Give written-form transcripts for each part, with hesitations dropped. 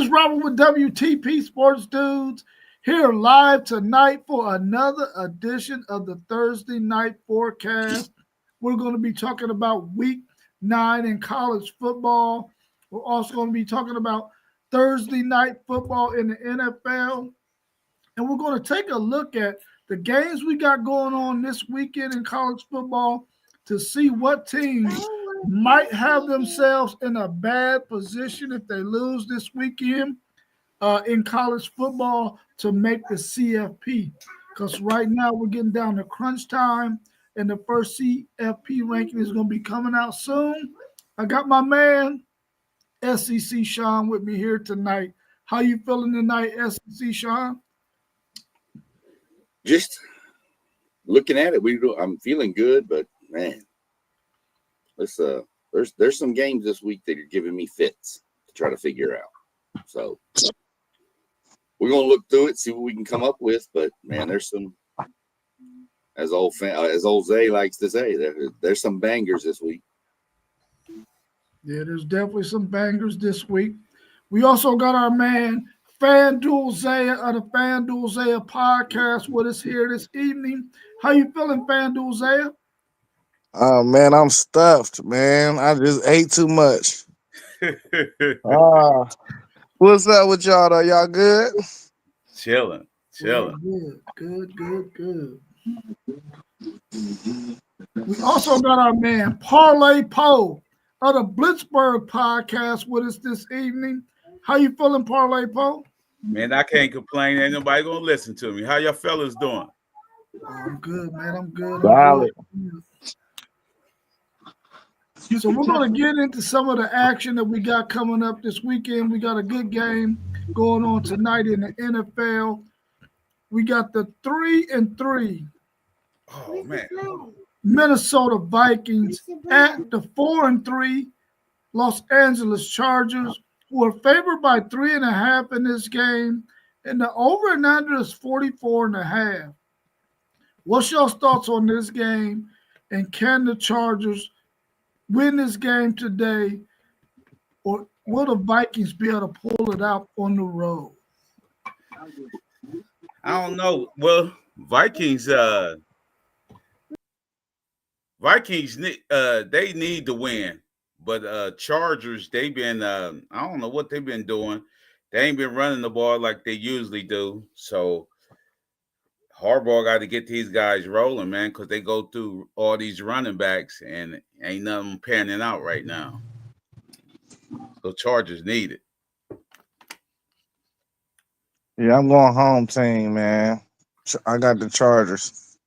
Robert with WTP Sports Dudes here live tonight for another edition of the Thursday Night Forecast. We're going to be talking about Week 9 in college football. We're also going to be talking about Thursday night football in the NFL. And we're going to take a look at the games we got going on this weekend in college football to see what teams might have themselves in a bad position if they lose this weekend in college football to make the CFP. Because right now we're getting down to crunch time, and the first CFP ranking is going to be coming out soon. I got my man, SEC Sean, with me here tonight. How you feeling tonight, SEC Sean? Just looking at it, I'm feeling good, but man, there's some games this week that are giving me fits to try to figure out. So we're gonna look through it, see what we can come up with. But man, there's some, as old Zay likes to say, there's some bangers this week. Yeah, there's definitely some bangers this week. We also got our man FanDuel Zaya of the FanDuel Zaya podcast with us here this evening. How you feeling, FanDuel Zaya? Oh man, I'm stuffed, man. I just ate too much. What's up with y'all though? Y'all good? Chilling. Good. We also got our man Parlay Poe of the Blitzburg podcast with us this evening. How you feeling, Parlay Poe? Man, I can't complain. Ain't nobody gonna listen to me. How y'all fellas doing? I'm good, man. I'm good. Solid. So we're going to get into some of the action that we got coming up this weekend. We got a good game going on tonight in the NFL. We got the 3-3 Minnesota Vikings at the 4-3 Los Angeles Chargers, who are favored by 3.5 in this game, and the over and under is 44.5. What's your thoughts on this game, and can the Chargers win this game today, or will the Vikings be able to pull it out on the road? I don't know. Well, Vikings they need to win, but Chargers, they've been I don't know what they've been doing. They ain't been running the ball like they usually do. So Harbaugh got to get these guys rolling, man, because they go through all these running backs and ain't nothing panning out right now. So Chargers need it. Yeah, I'm going home team, man. I got the Chargers.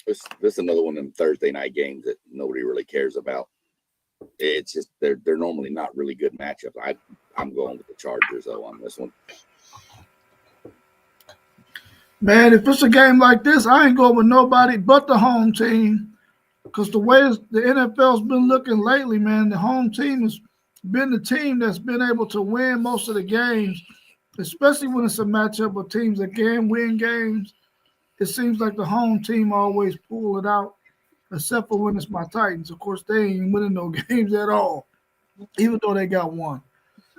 This is another one of them Thursday night games that nobody really cares about. It's just they're normally not really good matchups. I'm going with the Chargers though on this one. Man, if it's a game like this, I ain't going with nobody but the home team, because the way the NFL's been looking lately, man, the home team has been the team that's been able to win most of the games, especially when it's a matchup of teams that can win games. It seems like the home team always pull it out, except for when it's my Titans. Of course, they ain't winning no games at all, even though they got one.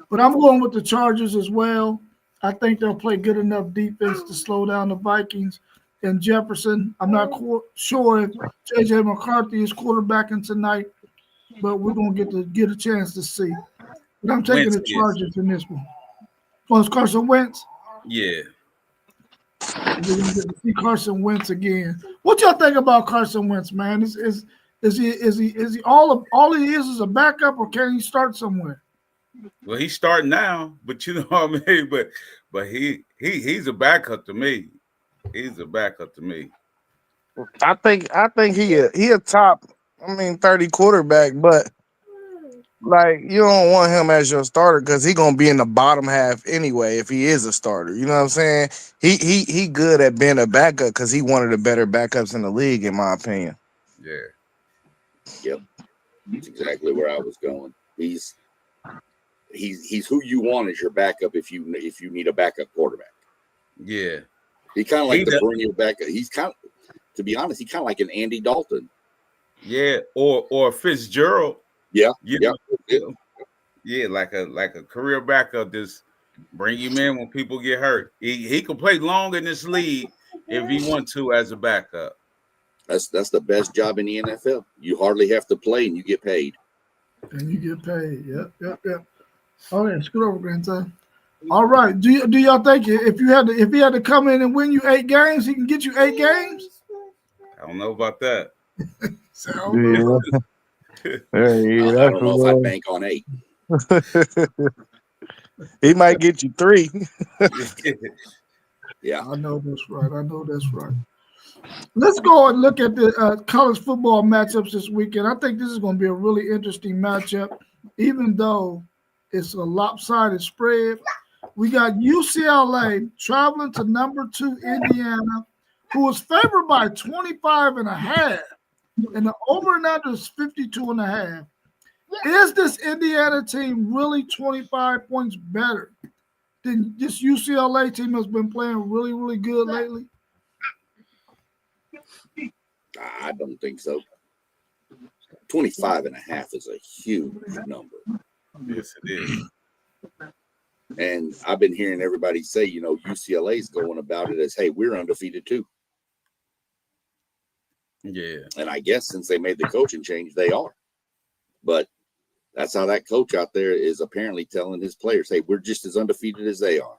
But I'm going with the Chargers as well. I think they'll play good enough defense to slow down the Vikings. And Jefferson, I'm not sure if J.J. McCarthy is quarterbacking tonight, but we're going to get a chance to see. But I'm taking the Chargers in this one. Oh, it's Carson Wentz? Yeah. We're going to get to see Carson Wentz again. What y'all think about Carson Wentz, man? Is he all he is a backup, or can he start somewhere? Well, he's starting now, but you know what I mean. But he's a backup to me. He's a backup to me. I think he a top, 30 quarterback, but like you don't want him as your starter because he gonna be in the bottom half anyway if he is a starter. You know what I'm saying? He good at being a backup because he one of the better backups in the league, in my opinion. Yeah. Yep. That's exactly where I was going. He's who you want as your backup if you need a backup quarterback. Yeah. He kind of like the perennial backup. He's kind of, to be honest, he's kind of like an Andy Dalton. Yeah, or Fitzgerald. Yeah. Yeah. Yeah, like a career backup. Just bring him in when people get hurt. He can play long in this league if he wants to as a backup. That's the best job in the NFL. You hardly have to play and you get paid. And you get paid. Yep. Oh yeah, scoot over, grandson. All right. Do y'all think if he had to come in and win you 8 games, he can get you 8 games? I don't know about that. So, I don't know. Yeah, I that's don't know if I'd bank on 8. He might get you 3. Yeah. I know that's right. Let's go and look at the college football matchups this weekend. I think this is going to be a really interesting matchup, even though it's a lopsided spread. We got UCLA traveling to number 2 Indiana, who is favored by 25.5, and the over and under is 52.5. Is this Indiana team really 25 points better than this UCLA team has been playing really, really good lately? I don't think so. 25.5 is a huge number. Yes, it is. And I've been hearing everybody say, UCLA's going about it as, hey, we're undefeated too. Yeah. And I guess since they made the coaching change, they are. But that's how that coach out there is apparently telling his players, hey, we're just as undefeated as they are.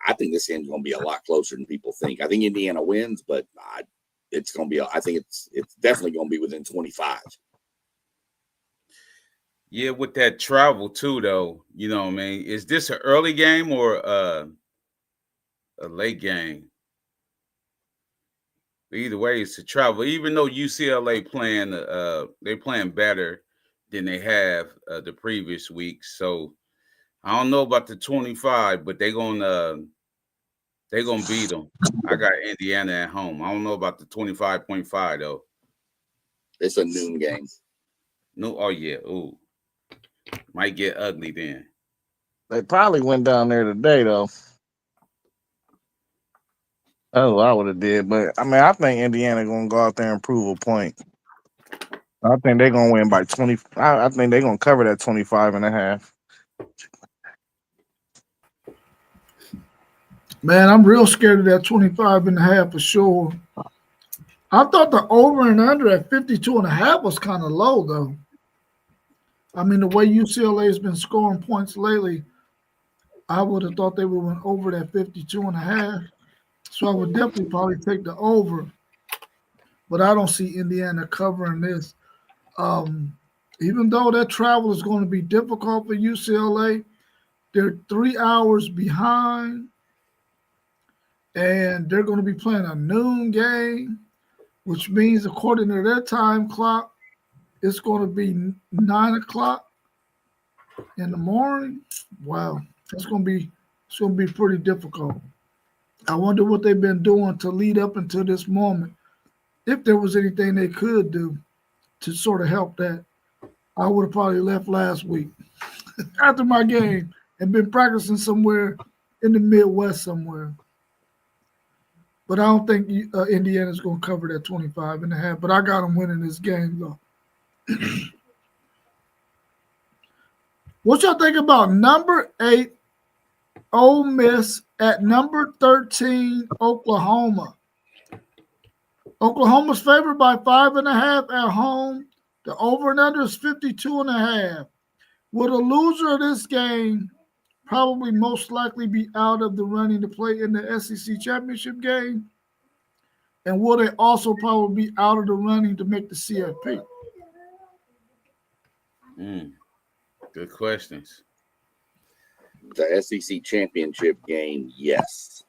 I think this game's going to be a lot closer than people think. I think Indiana wins, but it's going to be, I think it's definitely going to be within 25. Yeah, with that travel too, though, what I mean? Is this an early game or a late game? Either way, it's a travel. Even though UCLA they're playing better than they have the previous week. So I don't know about the 25, but they're gonna beat them. I got Indiana at home. I don't know about the 25.5 though. It's a noon game. No, oh yeah, ooh, might get ugly then. They probably went down there today, though. Oh, I would have did, but I mean, I think Indiana gonna go out there and prove a point. I think they're gonna win by 20. I think they're gonna cover that 25.5. Man, I'm real scared of that 25.5 for sure. I thought the over and under at 52.5 was kind of low, though. I mean, the way UCLA has been scoring points lately, I would have thought they would have went over that 52.5. So I would definitely probably take the over. But I don't see Indiana covering this. Even though that travel is going to be difficult for UCLA, they're 3 hours behind, and they're going to be playing a noon game, which means according to their time clock, it's going to be 9 o'clock in the morning. Wow, it's going to be pretty difficult. I wonder what they've been doing to lead up until this moment. If there was anything they could do to sort of help that, I would have probably left last week after my game and been practicing somewhere in the Midwest somewhere. But I don't think Indiana's going to cover that 25.5. But I got them winning this game, though. What y'all think about number 8, Ole Miss, at number 13, Oklahoma? Oklahoma's favored by 5.5 at home. The over and under is 52.5. Will the loser of this game probably most likely be out of the running to play in the SEC championship game? And will they also probably be out of the running to make the CFP? Good questions. The SEC championship game, yes.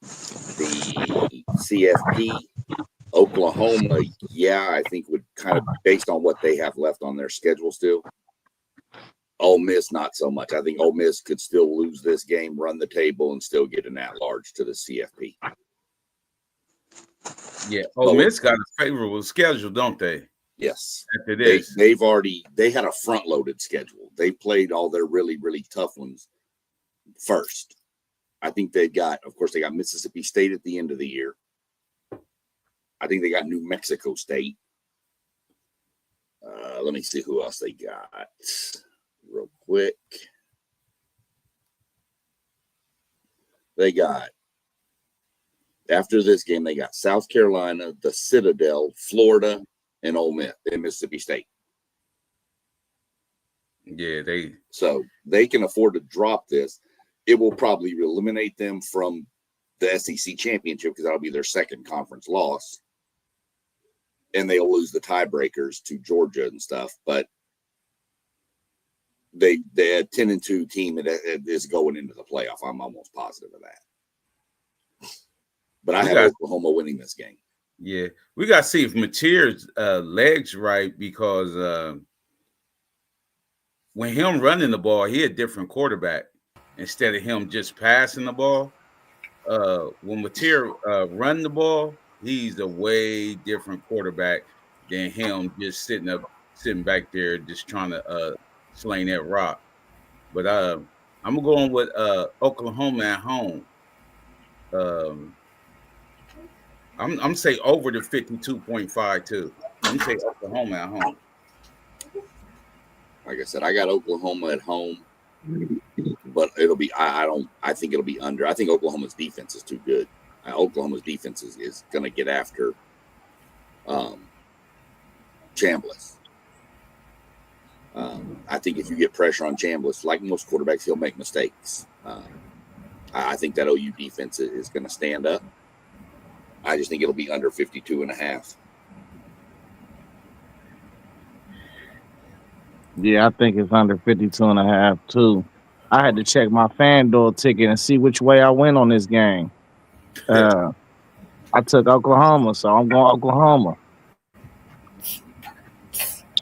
The CFP, Oklahoma, yeah, I think would kind of, based on what they have left on their schedule still. Ole Miss, not so much. I think Ole Miss could still lose this game, run the table, and still get an at-large to the CFP. Yeah, Ole Miss got a favorable schedule, don't they? Yes. After this. They had a front-loaded schedule. They played all their really, really tough ones first. I think they got Mississippi State at the end of the year. I think they got New Mexico State. Let me see who else they got real quick. They got, after this game, they got South Carolina, the Citadel, Florida, and Ole Miss and Mississippi State. Yeah, so they can afford to drop this. It will probably eliminate them from the SEC championship because that'll be their second conference loss, and they'll lose the tiebreakers to Georgia and stuff. But they had 10-2 team that is going into the playoff. I'm almost positive of that. But I have Oklahoma winning this game. Yeah, we got to see if Mateer's legs right, because when him running the ball, he a different quarterback instead of him just passing the ball. When Mateer run the ball, he's a way different quarterback than him just sitting back there just trying to sling that rock. But I'm going with Oklahoma at home. I'm say over the 52.5 too. I'm say Oklahoma at home. Like I said, I got Oklahoma at home, but it'll be I think it'll be under. I think Oklahoma's defense is too good. Oklahoma's defense is going to get after Chambliss. I think if you get pressure on Chambliss, like most quarterbacks, he'll make mistakes. I think that OU defense is going to stand up. I just think it'll be under 52.5. Yeah, I think it's under 52.5 too. I had to check my FanDuel ticket and see which way I went on this game. I took Oklahoma, so I'm going Oklahoma.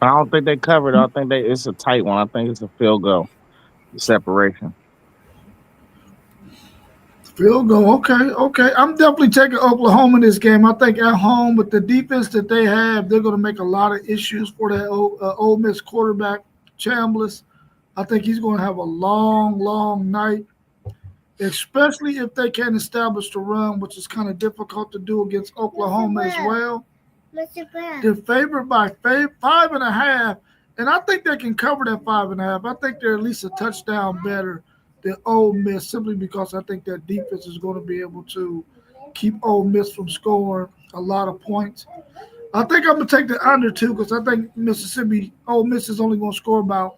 I don't think they covered. I think it's a tight one. I think it's a field goal separation. Field goal. Okay. I'm definitely taking Oklahoma in this game. I think at home with the defense that they have, they're going to make a lot of issues for that Ole Miss quarterback, Chambliss. I think he's going to have a long night, especially if they can establish the run, which is kind of difficult to do against Oklahoma as well. They're favored by 5.5, and I think they can cover that 5.5. I think they're at least a touchdown better than Ole Miss, simply because I think that defense is going to be able to keep Ole Miss from scoring a lot of points. I think I'm going to take the under too, because I think Ole Miss is only going to score about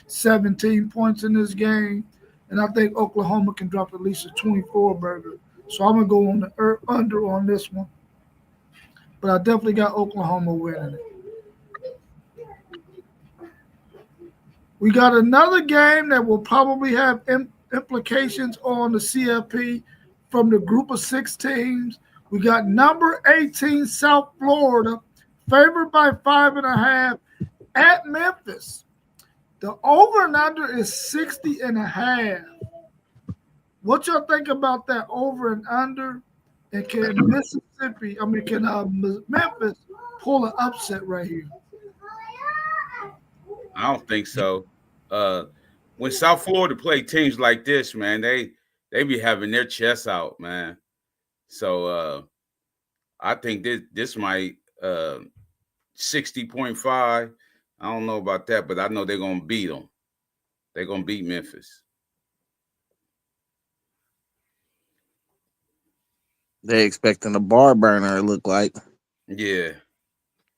17 points in this game, and I think Oklahoma can drop at least a 24 burger. So I'm going to go on the under on this one. But I definitely got Oklahoma winning it. We got another game that will probably have implications on the CFP from the group of 6 teams. We got number 18, South Florida, favored by 5.5 at Memphis. The over and under is 60.5. What y'all think about that over and under? And can Memphis pull an upset right here? I don't think so. When South Florida play teams like this, man, they be having their chests out, man. So I think this might 60.5. I don't know about that, but I know they're gonna beat them. They're gonna beat Memphis. They expecting a bar burner, it look like. Yeah.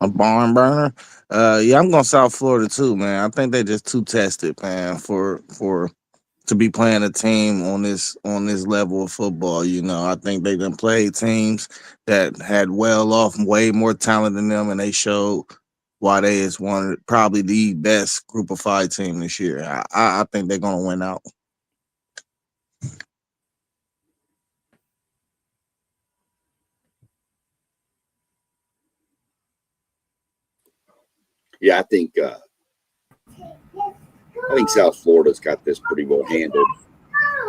A barn burner. Yeah, I'm going South Florida too, man. I think they just too tested, man, for to be playing a team on this level of football. You know, I think they done played teams that had way more talent than them, and they showed why they is probably the best group of 5 team this year. I think they're gonna win out. Yeah, I think South Florida's got this pretty well handled.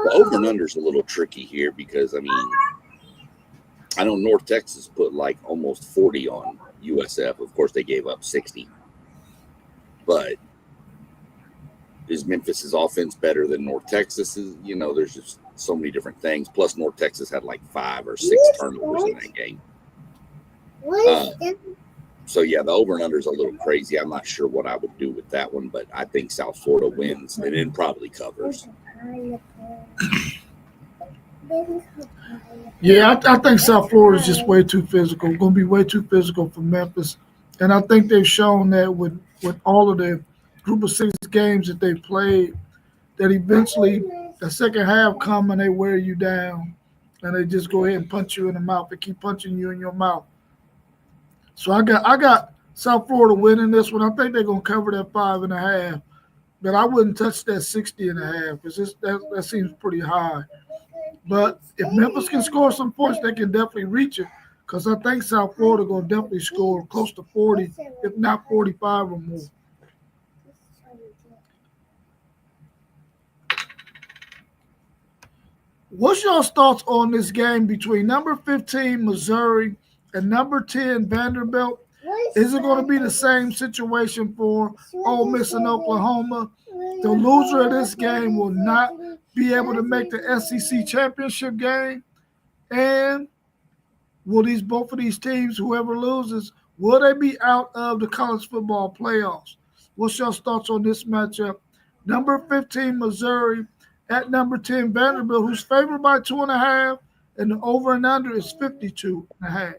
The over and under is a little tricky here because, I mean, I know North Texas put like almost 40 on USF. Of course, they gave up 60. But is Memphis's offense better than North Texas's? You know, there's just so many different things. Plus, North Texas had like 5 or 6 turnovers in that game. So yeah, the over and under is a little crazy. I'm not sure what I would do with that one, but I think South Florida wins and then probably covers. Yeah, I think South Florida is just way too physical. Going to be way too physical for Memphis, and I think they've shown that with all of the Group of Six games that they played, that eventually the second half come and they wear you down, and they just go ahead and punch you in the mouth. They keep punching you in your mouth. So I got South Florida winning this one. I think they're going to cover that 5.5, but I wouldn't touch that 60.5 because that seems pretty high. But if Memphis can score some points, they can definitely reach it. Because I think South Florida going to definitely score close to 40, if not 45 or more. What's your thoughts on this game between number 15 Missouri and number 10 Vanderbilt? Is it going to be the same situation for Ole Miss and Oklahoma? The loser of this game will not be able to make the SEC championship game, and will both of these teams, whoever loses, will they be out of the college football playoffs? What's your thoughts on this matchup? Number 15 Missouri at number 10 Vanderbilt, who's favored by 2.5, and the over and under is 52.5.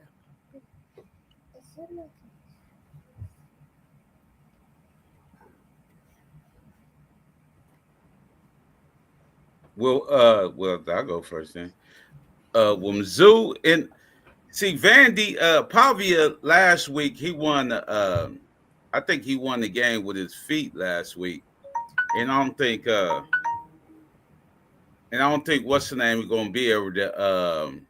Well, I'll go first then. Well, Mizzou and see Vandy, Pavia last week he won. I think he won the game with his feet last week, and I don't think what's the name is going to be able to.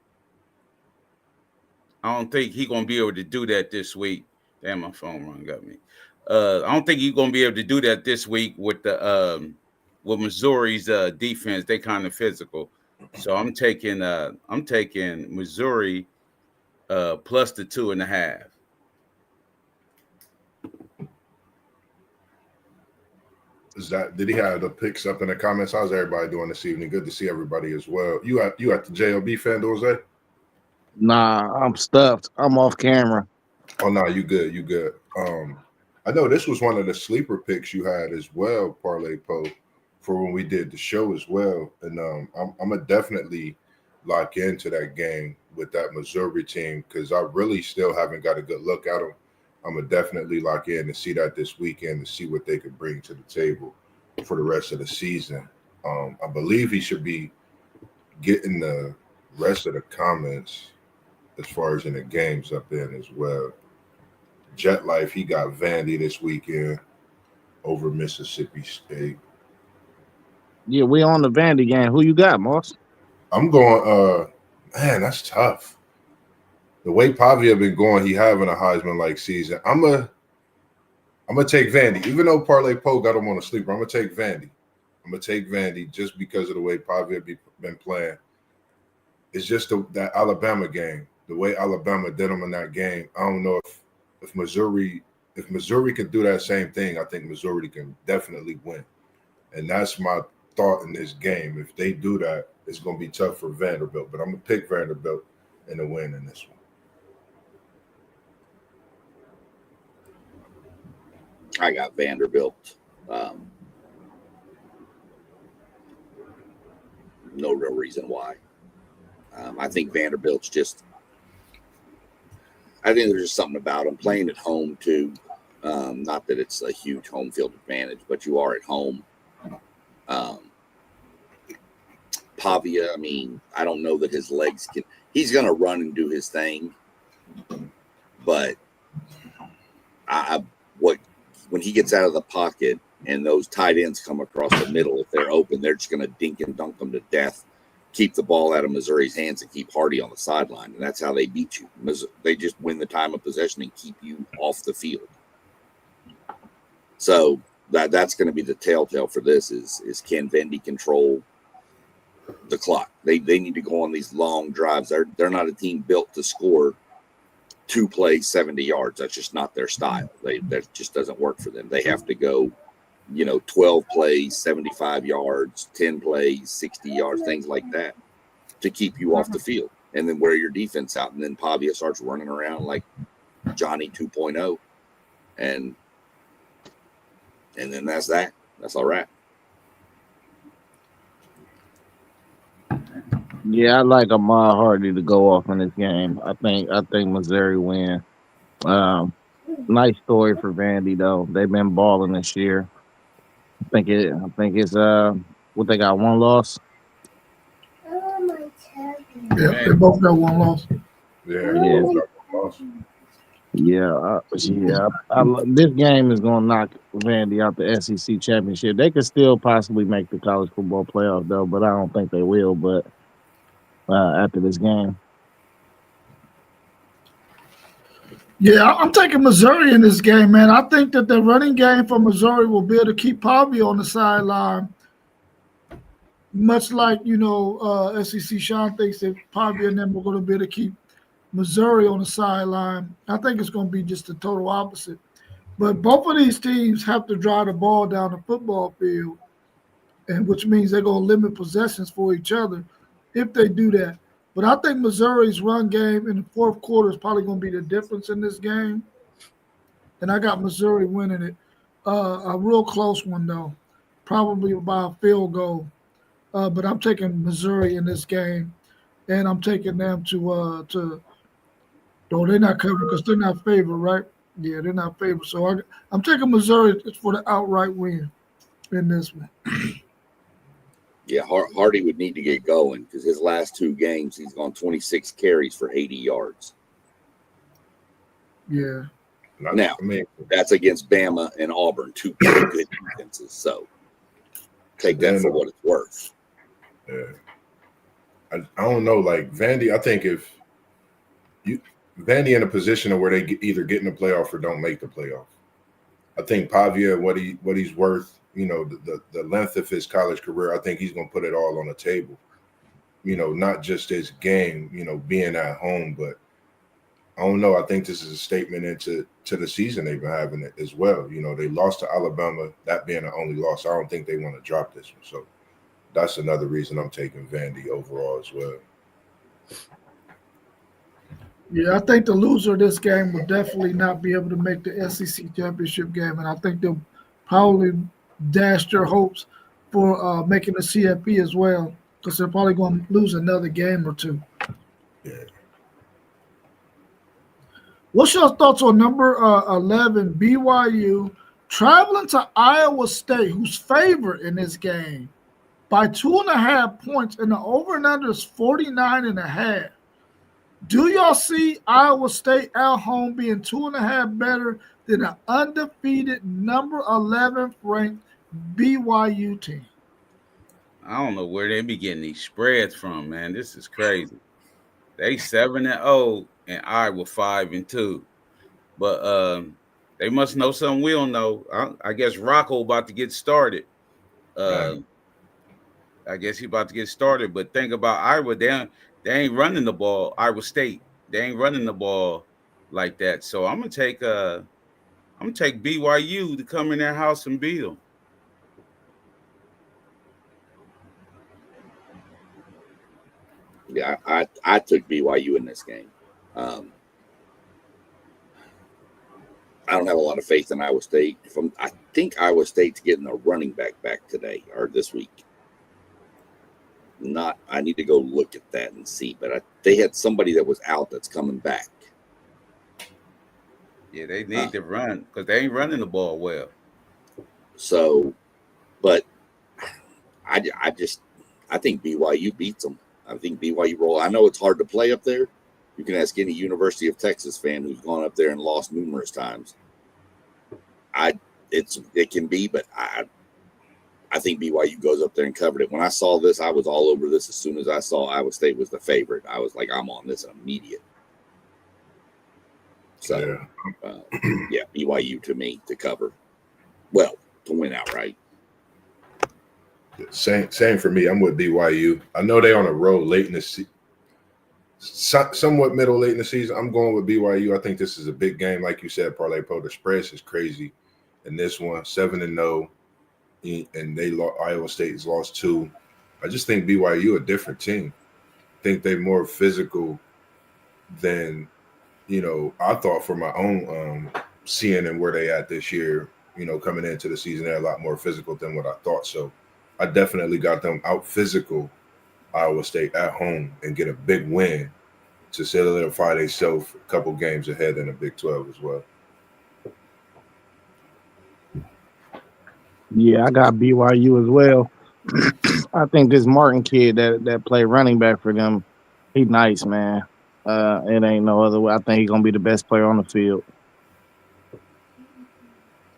I don't think he's going to be able to do that this week. Damn, my phone run got me. I don't think he's going to be able to do that this week with the with Missouri's defense. They kind of physical, so I'm taking Missouri plus the 2.5. Did he have the picks up in the comments? How's everybody doing this evening? Good to see everybody as well. You at the JLB fan, Jose? Nah, I'm stuffed. I'm off camera. Oh no, you good. You good. I know this was one of the sleeper picks you had as well, Parlay Po, for when we did the show as well. And I'm gonna definitely lock into that game with that Missouri team because I really still haven't got a good look at them. I'm gonna definitely lock in and see that this weekend to see what they could bring to the table for the rest of the season. I believe he should be getting the rest of the comments as far as in the games up in as well. Jet Life, he got Vandy this weekend over Mississippi State. Yeah, we on the Vandy game. Who you got, Moss? I'm going, man, that's tough. The way Pavia been going, he having a Heisman-like season. I'm gonna take Vandy. Even though Parlay Poe got him on a sleeper, I'm gonna take Vandy. I'm gonna take Vandy just because of the way Pavia been playing. It's just that Alabama game, the way Alabama did them in that game. I don't know if Missouri can do that same thing. I think Missouri can definitely win, and that's my thought in this game. If they do that, it's gonna be tough for Vanderbilt. But I'm gonna pick Vanderbilt in the win in this one. I got Vanderbilt. No real reason why. I think Vanderbilt's I think there's just something about them playing at home too. Not that it's a huge home field advantage, but you are at home. Pavia, I mean, I don't know that his legs can. He's going to run and do his thing, but when he gets out of the pocket and those tight ends come across the middle, if they're open, they're just going to dink and dunk them to death, keep the ball out of Missouri's hands and keep Hardy on the sideline. And that's how they beat you. They just win the time of possession and keep you off the field. So that's going to be the telltale for this is can Vandy control the clock? They need to go on these long drives. They're not a team built to score 2 plays 70 yards. That's just not their style. That just doesn't work for them. They have to go, 12 plays, 75 yards, 10 plays, 60 yards, things like that to keep you off the field and then wear your defense out. And then Pavia starts running around like Johnny 2.0, and then that's that. That's all right. Yeah, I like Ahmad Hardy to go off in this game. I think Missouri win. Um, nice story for Vandy though. They've been balling this year. I think it's what they got, one loss. Yeah, they Man, both got one loss. Yeah, Yeah, both got one loss. This game is gonna knock Vandy out the SEC championship. They could still possibly make the college football playoff though, but I don't think they will. But after this game, Yeah, I'm taking Missouri in this game, man. I think that the running game for Missouri will be able to keep Pavia on the sideline, much like SEC. Sean thinks that Pavia and them are going to be able to keep Missouri on the sideline. I think it's going to be just the total opposite. But both of these teams have to drive the ball down the football field, and which means they're going to limit possessions for each other if they do that. But I think Missouri's run game in the fourth quarter is probably going to be the difference in this game. And I got Missouri winning it. A real close one, though, probably by a field goal. But I'm taking Missouri in this game, and I'm taking them to. Though they're not covered because they're not favored, right? Yeah, they're not favored. So I'm taking Missouri for the outright win in this one. Yeah, Hardy would need to get going because his last two games, he's gone 26 carries for 80 yards. Yeah. Now, that's against Bama and Auburn, two pretty good defenses. So take that for what it's worth. Yeah. I don't know. Like Vandy, I think if Vandy in a position of where they either get in the playoff or don't make the playoff. I think Pavia, what he's worth, the length of his college career, I think he's going to put it all on the table. Not just his game, being at home, but I don't know. I think this is a statement into the season they've been having it as well. They lost to Alabama, that being the only loss. I don't think they want to drop this one. So that's another reason I'm taking Vandy overall as well. Yeah, I think the loser of this game will definitely not be able to make the SEC championship game, and I think they'll probably dash their hopes for making the CFP as well, because they're probably going to lose another game or two. Yeah. What's your thoughts on number 11 BYU traveling to Iowa State, who's favored in this game by 2.5 points, and the over and under is 49.5? Do y'all see Iowa State at home being 2.5 better than an undefeated number 11 ranked BYU team? I don't know where they be getting these spreads from, man. This is crazy. They 7-0 and Iowa 5-2. But they must know something we don't know. I guess Rocco about to get started. I guess he about to get started. But think about Iowa, they ain't running the ball. Iowa State, they ain't running the ball like that. So I'm gonna take BYU to come in their house and beat them. Yeah, I took BYU in this game. I don't have a lot of faith in Iowa State. I think Iowa State's getting a running back today or this week. I need to go look at that and see, but they had somebody that was out that's coming back. Yeah, they need to run because they ain't running the ball well. So, but I think BYU beats them. I think BYU roll. I know it's hard to play up there. You can ask any University of Texas fan who's gone up there and lost numerous times. It can be, but I think BYU goes up there and covered it. When I saw this, I was all over this as soon as I saw Iowa State was the favorite. I was like, I'm on this immediate. So, yeah, BYU to me to cover. Well, to win outright. Same for me. I'm with BYU. I know they're on a roll late in the season, somewhat middle late in the season. I'm going with BYU. I think this is a big game, like you said, Parlay Pro. The spread is crazy, and this one 7-0, and Iowa State has lost 2. I just think BYU a different team. I think they're more physical than I thought for my own seeing and where they at this year, coming into the season, they're a lot more physical than what I thought. So I definitely got them out physical Iowa State at home and get a big win to solidify themselves a couple games ahead in the Big 12 as well. Yeah, I got BYU as well. I think this Martin kid that play running back for them, he nice, man. It ain't no other way. I think he's gonna be the best player on the field.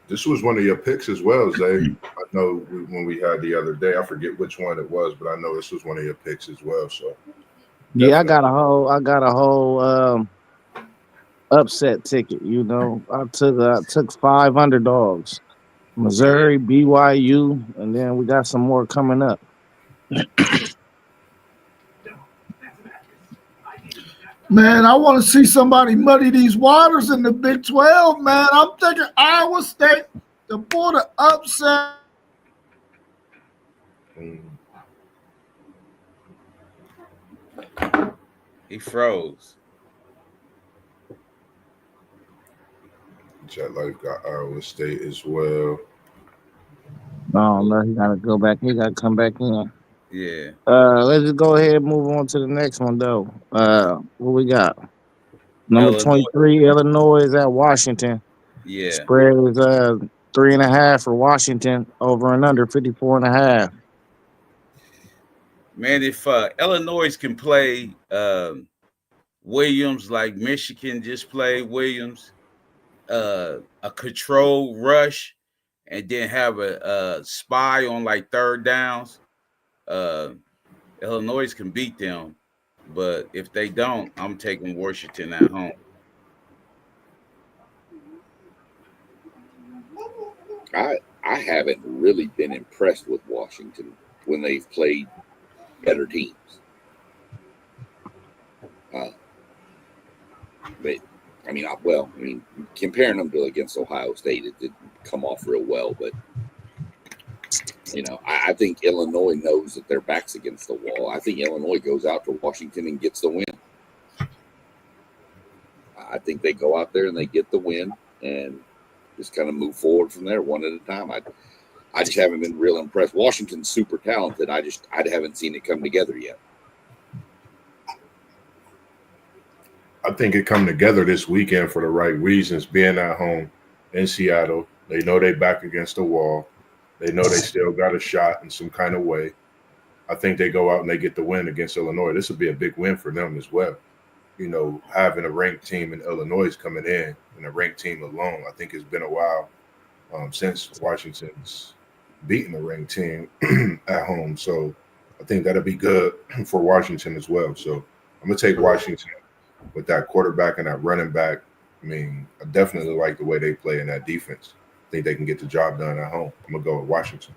This was one of your picks as well, Zay. I know when we had the other day, I forget which one it was, but I know this was one of your picks as well. So Yeah, I got definitely. a whole upset ticket. I took 5 underdogs. Missouri, BYU, and then we got some more coming up. Man, I want to see somebody muddy these waters in the Big 12, man. I'm thinking Iowa State to pull the upset. Mm, He froze. Jet Life got Iowa State as well. Oh no, he gotta go back. He gotta come back in. Yeah. Let's just go ahead and move on to the next one though. What we got? Number Illinois. 23, Illinois is at Washington. Yeah. Spread is 3.5 for Washington, over and under 54.5. Man, if Illinois can play Williams like Michigan just played Williams, a controlled rush, and then have a spy on like third downs, uh, Illinois can beat them. But if they don't, I'm taking Washington at home. I haven't really been impressed with Washington when they've played better teams. Uh, but comparing them to against Ohio State, it didn't come off real well. But I think Illinois knows that their back's against the wall. I think Illinois goes out to Washington and gets the win. I think they go out there and they get the win and just kind of move forward from there one at a time. I just haven't been real impressed. Washington's super talented. I haven't seen it come together yet. I think it come together this weekend for the right reasons. Being at home in Seattle, they know they back against the wall. They know they still got a shot in some kind of way. I think they go out and they get the win against Illinois. This will be a big win for them as well. Having a ranked team in Illinois coming in and a ranked team alone, I think it's been a while since Washington's beaten a ranked team at home. So I think that'll be good for Washington as well. So I'm going to take Washington with that quarterback and that running back. I definitely like the way they play in that defense. I think they can get the job done at home. I'm going to go with Washington.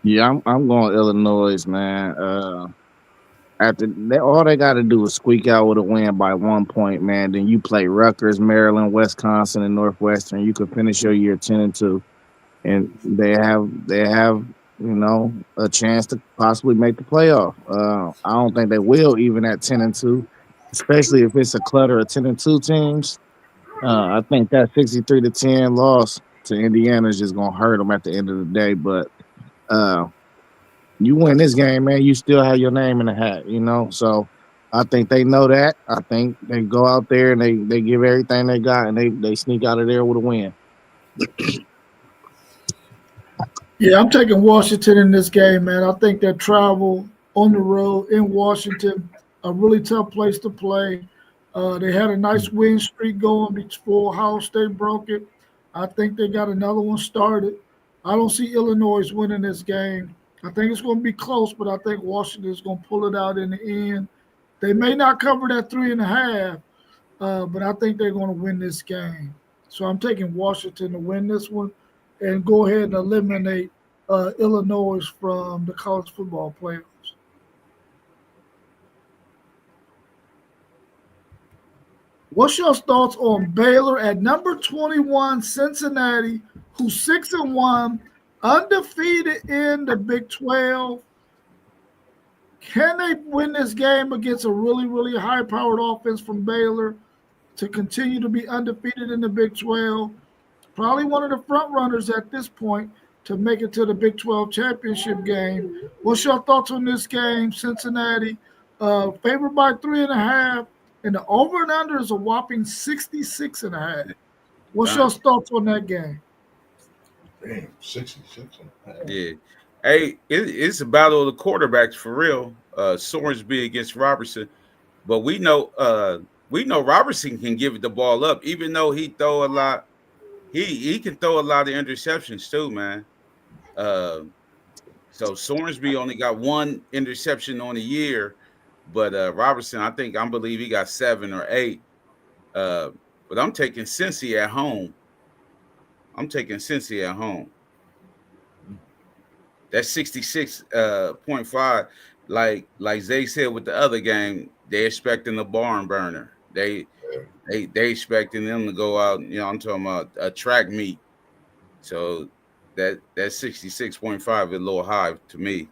Yeah, I'm going Illinois, man. After that, all they got to do is squeak out with a win by 1 point, man. Then you play Rutgers, Maryland, Wisconsin, and Northwestern. You could finish your year 10-2, and they have a chance to possibly make the playoff. I don't think they will even at 10-2, especially if it's a clutter of 10-2 teams. I think that 63-10 loss to Indiana is just gonna hurt them at the end of the day. But you win this game, man, you still have your name in the hat, So I think they know that. I think they go out there and they give everything they got, and they sneak out of there with a win. Yeah, I'm taking Washington in this game, man. I think that travel on the road in Washington, a really tough place to play. They had a nice win streak going before Ohio State broke it. I think they got another one started. I don't see Illinois winning this game. I think it's going to be close, but I think Washington is going to pull it out in the end. They may not cover that 3.5, but I think they're going to win this game. So I'm taking Washington to win this one and go ahead and eliminate Illinois from the college football playoffs. What's your thoughts on Baylor at number 21, Cincinnati, who's 6-1, undefeated in the Big 12? Can they win this game against a really, really high-powered offense from Baylor to continue to be undefeated in the Big 12? Probably one of the front runners at this point to make it to the Big 12 championship game. What's your thoughts on this game? Cincinnati favored by 3.5, and the over and under is a whopping 66.5. What's your thoughts on that game? Damn, 66. Yeah. Hey, it's a battle of the quarterbacks for real. Sorensby against Robertson. But we know Robertson can give the ball up, even though he throw a lot. He can throw a lot of interceptions too, man. So Sorensby only got one interception on the year, but Robertson, I believe he got 7 or 8. But I'm taking Cincy at home. That's 66.5. Like Zay said with the other game, they're expecting a barn burner. They expecting them to go out. I'm talking about a track meet. So that 66.5 is a little high to me.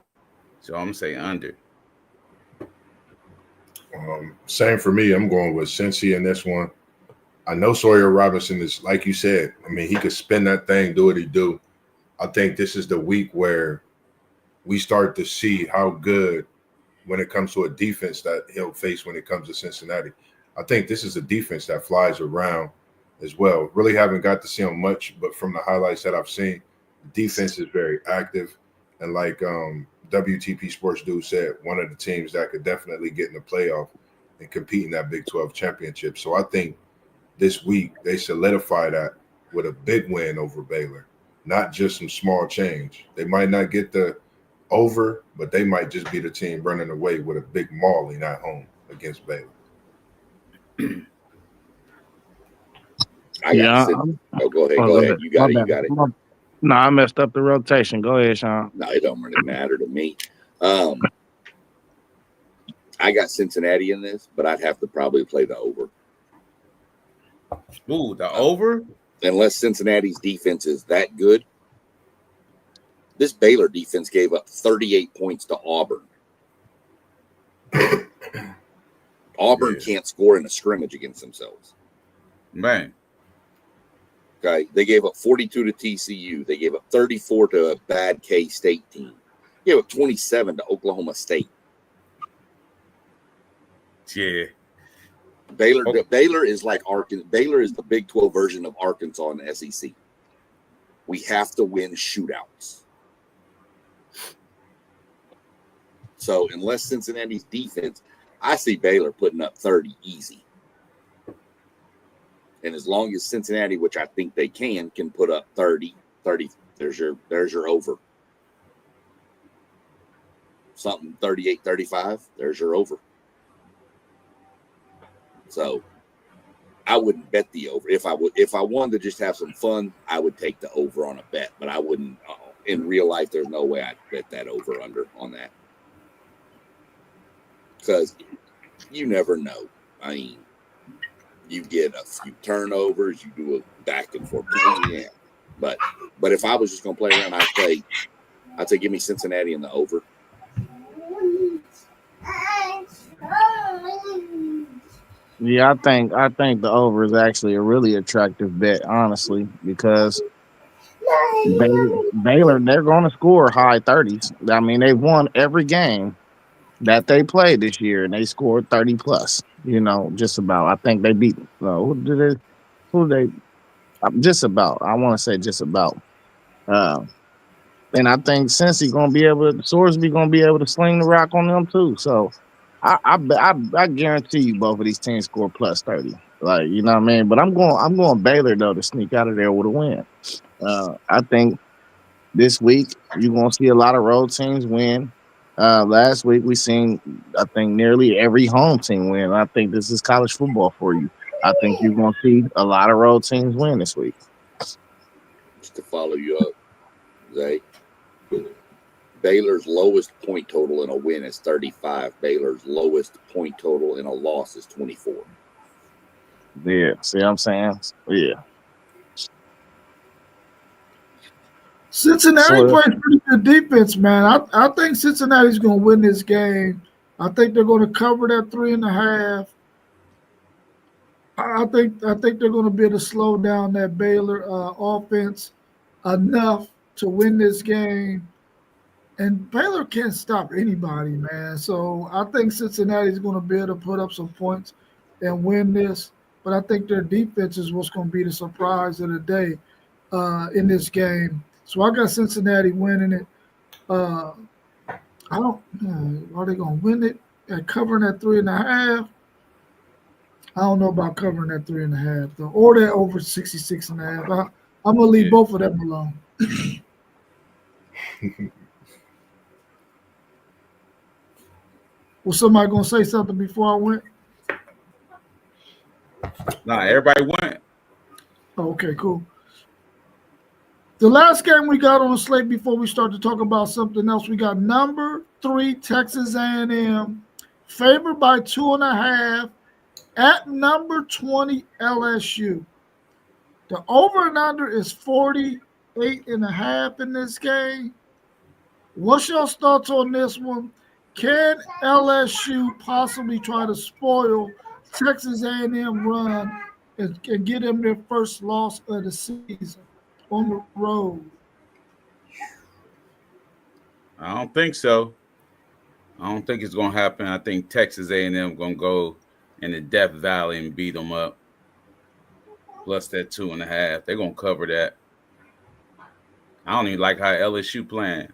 So I'm gonna say under. Same for me. I'm going with Cincy in this one. I know Sawyer Robinson is, like you said, I mean, he could spin that thing, do what he do. I think this is the week where we start to see how good when it comes to a defense that he'll face when it comes to Cincinnati. I think this is a defense that flies around as well. Really haven't got to see him much, but from the highlights that I've seen, the defense is very active. And like WTP Sports Dude said, one of the teams that could definitely get in the playoff and compete in that Big 12 championship. So I think this week they solidify that with a big win over Baylor, not just some small change. They might not get the over, but they might just be the team running away with a big mauling at home against Baylor. Go ahead. You got it. No, I messed up the rotation. Go ahead, Sean. No, it don't really matter to me. I got Cincinnati in this, but I'd have to probably play the over. Ooh, the over? Unless Cincinnati's defense is that good. This Baylor defense gave up 38 points to Auburn. Auburn can't score in a scrimmage against themselves. Man. Okay. They gave up 42 to TCU. They gave up 34 to a bad K-State team. They gave up 27 to Oklahoma State. Yeah. Baylor is like Arkansas. Baylor is the Big 12 version of Arkansas in the SEC. We have to win shootouts. So unless Cincinnati's defense, I see Baylor putting up 30 easy. And as long as Cincinnati, which I think they can put up 30, there's your over. Something 38, 35, there's your over. So I wouldn't bet the over. If I wanted to just have some fun, I would take the over on a bet, but I wouldn't in real life. There's no way I'd bet that over under on that. Because you never know. I mean, you get a few turnovers, you do a back and forth. Yeah. But if I was just gonna play around, I'd say give me Cincinnati in the over. Yeah, I think the over is actually a really attractive bet, honestly, because Baylor, they're going to score high 30s. I mean, they've won every game that they played this year, and they scored 30 plus. Just about. I think they beat. Who they? Just about. I want to say just about. And I think Cincy Sorsby gonna be able to sling the rock on them too. So I guarantee you both of these teams score plus 30. Like, you know what I mean? But I'm going Baylor though to sneak out of there with a win. I think this week you're gonna see a lot of road teams win. Last week we seen, I think, nearly every home team win. I think this is college football for you. I think you're gonna see a lot of road teams win this week. Just to follow you up, Zay. Baylor's lowest point total in a win is 35. Baylor's lowest point total in a loss is 24. Yeah, see what I'm saying? Yeah. Cincinnati So plays pretty good defense, man. I think Cincinnati's going to win this game. I think they're going to cover that 3.5. I think they're going to be able to slow down that Baylor offense enough to win this game. And Baylor can't stop anybody, man. So I think Cincinnati's going to be able to put up some points and win this. But I think their defense is what's going to be the surprise of the day in this game. So I got Cincinnati winning it. I don't. Are they going to win it and covering that 3.5? I don't know about covering that 3.5 though, or that over 66.5. I'm gonna leave both of them alone. Was somebody gonna say something before I went? Nah, everybody went. Oh, okay, cool. The last game we got on the slate before we start to talk about something else, we got number 3 Texas A&M, favored by 2.5 at number 20 LSU. The over and under is 48.5 in this game. What's your thoughts on this one? Can LSU possibly try to spoil Texas A&M run and get them their first loss of the season on the road? I don't think so. I don't think it's gonna happen. I think Texas A&M gonna go in the Death Valley and beat them up. Plus that 2.5, they're gonna cover that. I don't even like how LSU playing.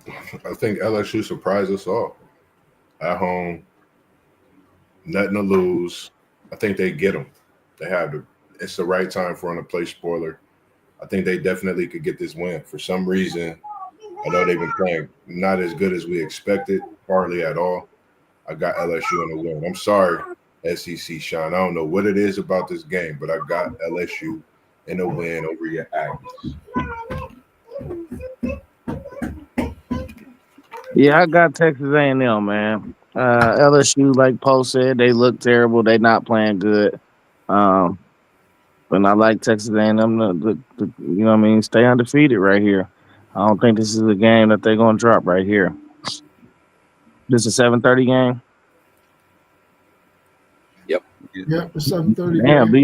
I think LSU surprised us all at home. Nothing to lose. I think they get them. They have to. It's the right time for them to play spoiler. I think they definitely could get this win. For some reason, I know they've been playing not as good as we expected, hardly at all. I got LSU in the win. I'm sorry, SEC Sean. I don't know what it is about this game, but I got LSU in a win over your Aggies. yeah, I got Texas A&M, man. LSU, like Poe said, they look terrible. They not playing good. But I like Texas A&M to you know what I mean, stay undefeated right here. I don't think this is a game that they're gonna drop right here. This is a 7:30 game. Yep. Yeah, the 7:30 Damn, game. do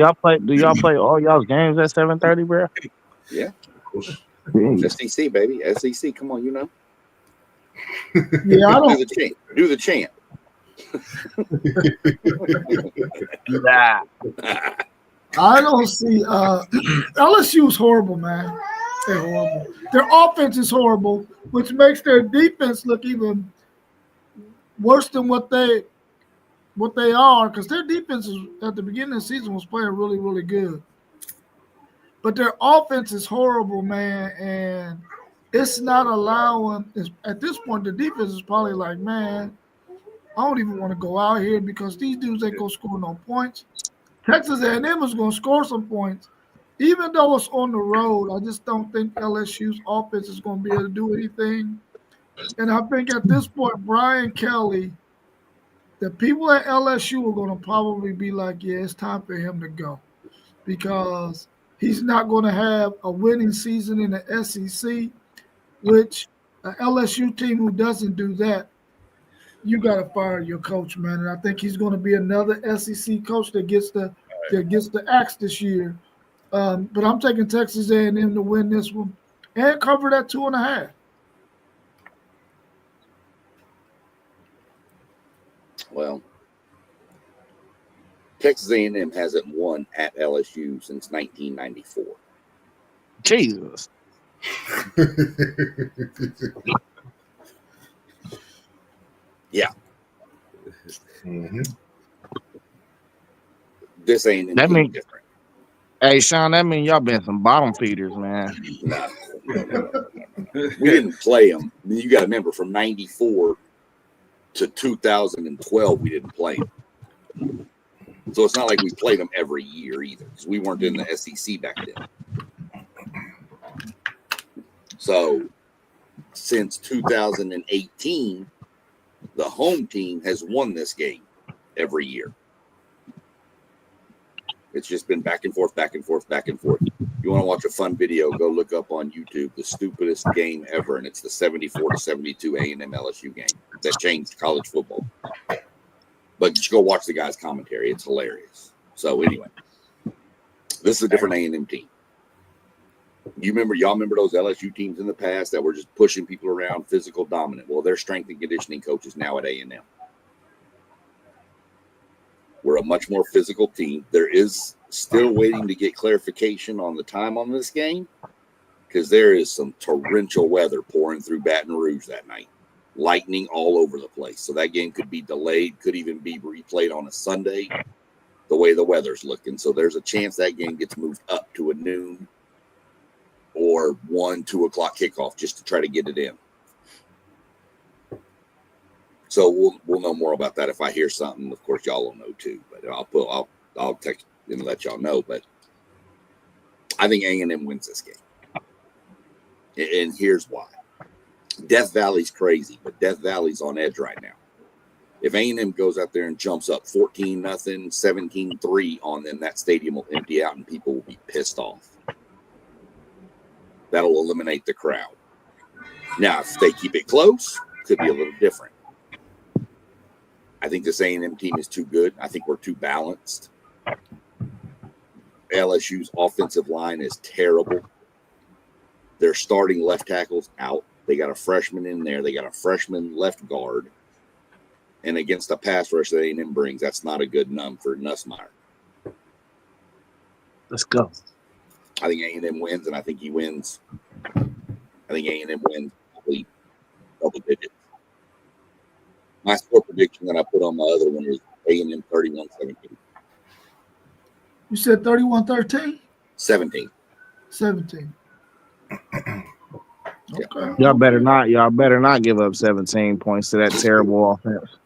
y'all play all y'all's games at 7:30, bro? Yeah. Jeez. SEC, baby. SEC. Come on, you know. Yeah, I Do don't. the chant. Do the chant. Nah. I don't see. LSU is horrible, man. They're horrible. Their offense is horrible, which makes their defense look even worse than what they are. Because their defense is, at the beginning of the season was playing really, really good, but their offense is horrible, man. And it's not allowing. At this point, the defense is probably like, man, I don't even want to go out here because these dudes ain't gonna score no points. Texas A&M is going to score some points. Even though it's on the road, I just don't think LSU's offense is going to be able to do anything. And I think at this point, Brian Kelly, the people at LSU are going to probably be like, yeah, it's time for him to go because he's not going to have a winning season in the SEC, which an LSU team who doesn't do that, you got to fire your coach, man. And I think he's going to be another SEC coach that gets the axe this year. But I'm taking Texas A&M to win this one and cover that 2.5. Well, Texas A&M hasn't won at LSU since 1994. Jesus. Yeah. Mm-hmm. This A&M That team mean- different. Hey, Sean, that means y'all been some bottom feeders, man. No. We didn't play them. You got to remember, from 94 to 2012, we didn't play them. So it's not like we played them every year either, because we weren't in the SEC back then. So since 2018, the home team has won this game every year. It's just been back and forth, back and forth, back and forth. You want to watch a fun video, go look up on YouTube the stupidest game ever, and it's the 74-72 A&M LSU game that changed college football. But just go watch the guy's commentary. It's hilarious. So anyway, this is a different A&M team. Y'all remember those LSU teams in the past that were just pushing people around, physical dominant? Well, they're strength and conditioning coaches now at A&M. We're a much more physical team. There is still waiting to get clarification on the time on this game because there is some torrential weather pouring through Baton Rouge that night. Lightning all over the place. So that game could be delayed, could even be replayed on a Sunday, the way the weather's looking. So there's a chance that game gets moved up to a noon or 1, 2 o'clock kickoff just to try to get it in. So we'll know more about that if I hear something. Of course, y'all will know too. But I'll text and let y'all know. But I think A&M wins this game, and here's why. Death Valley's crazy, but Death Valley's on edge right now. If A&M goes out there and jumps up 14-0, 17-3 on them, that stadium will empty out and people will be pissed off. That'll eliminate the crowd. Now, if they keep it close, it could be a little different. I think this A&M team is too good. I think we're too balanced. LSU's offensive line is terrible. Their starting left tackle's out. They got a freshman in there. They got a freshman left guard. And against the pass rush that A&M brings, that's not a good num for Nussmeier. Let's go. I think A&M wins, and I think he wins. I think A&M wins probably double digits. My score prediction that I put on my other one is A&M 31-17. You said 31-13? 17. 17. Okay. Y'all better not give up 17 points to that terrible offense.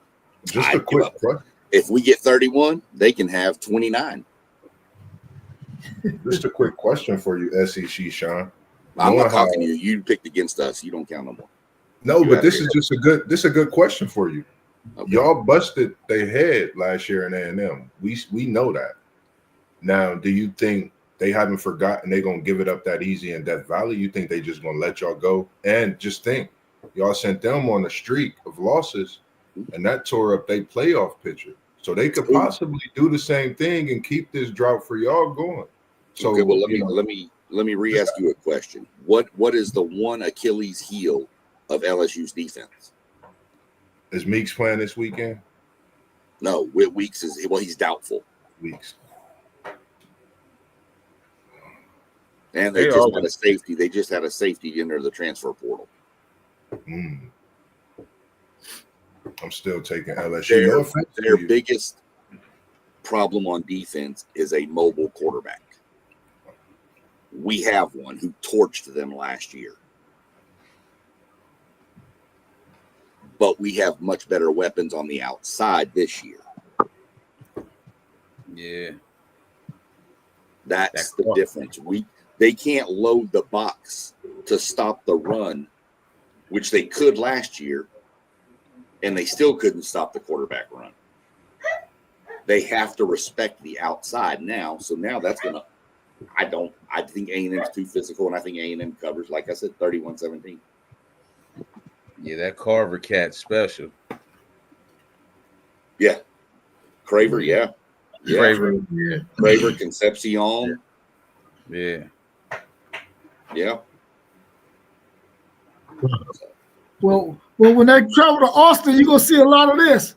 Just a quick question. If we get 31, they can have 29. Just a quick question for you, SEC Sean. I'm not talking to you. You picked against us. You don't count no more. No, but this is just a good question for you. Okay. Y'all busted their head last year in A&M. We know that. Now, do you think they haven't forgotten they're gonna give it up that easy in Death Valley? You think they just gonna let y'all go? And just think, y'all sent them on a streak of losses, and that tore up their playoff picture. So they could possibly do the same thing and keep this drought for y'all going. So okay, well, let me re-ask you a question. What is the one Achilles heel of LSU's defense? Is Meeks playing this weekend? No, Weeks he's doubtful. Weeks. And they just had a safety. They just had a safety enter the transfer portal. I'm still taking LSU. Their biggest problem on defense is a mobile quarterback. We have one who torched them last year. But we have much better weapons on the outside this year. Yeah. That's the difference. They can't load the box to stop the run, which they could last year, and they still couldn't stop the quarterback run. They have to respect the outside now. So now that's going to – I think A&M's too physical, and I think A&M covers, like I said, 31-17. Yeah, that Carver cat's special. Yeah. Craver, yeah. Craver. Yeah. Craver, Concepcion. Yeah. Yeah. Well, when they travel to Austin, you're going to see a lot of this.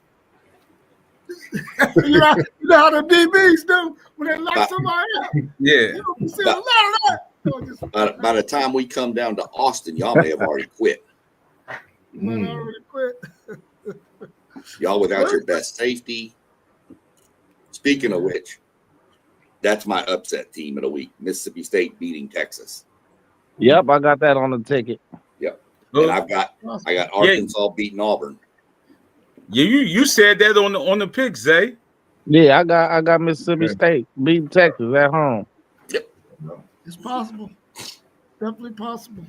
you know how the DBs do when they lock somebody out. Yeah. You're going to see a lot of that. By the time we come down to Austin, y'all may have already quit. You might have already quit. Y'all without your best safety. Speaking of which, that's my upset team of the week. Mississippi State beating Texas. Yep, I got that on the ticket. Yep. And I got Arkansas beating Auburn. Yeah, you said that on the pick, Zay. Yeah, I got Mississippi State beating Texas at home. Yep. It's possible. Definitely possible.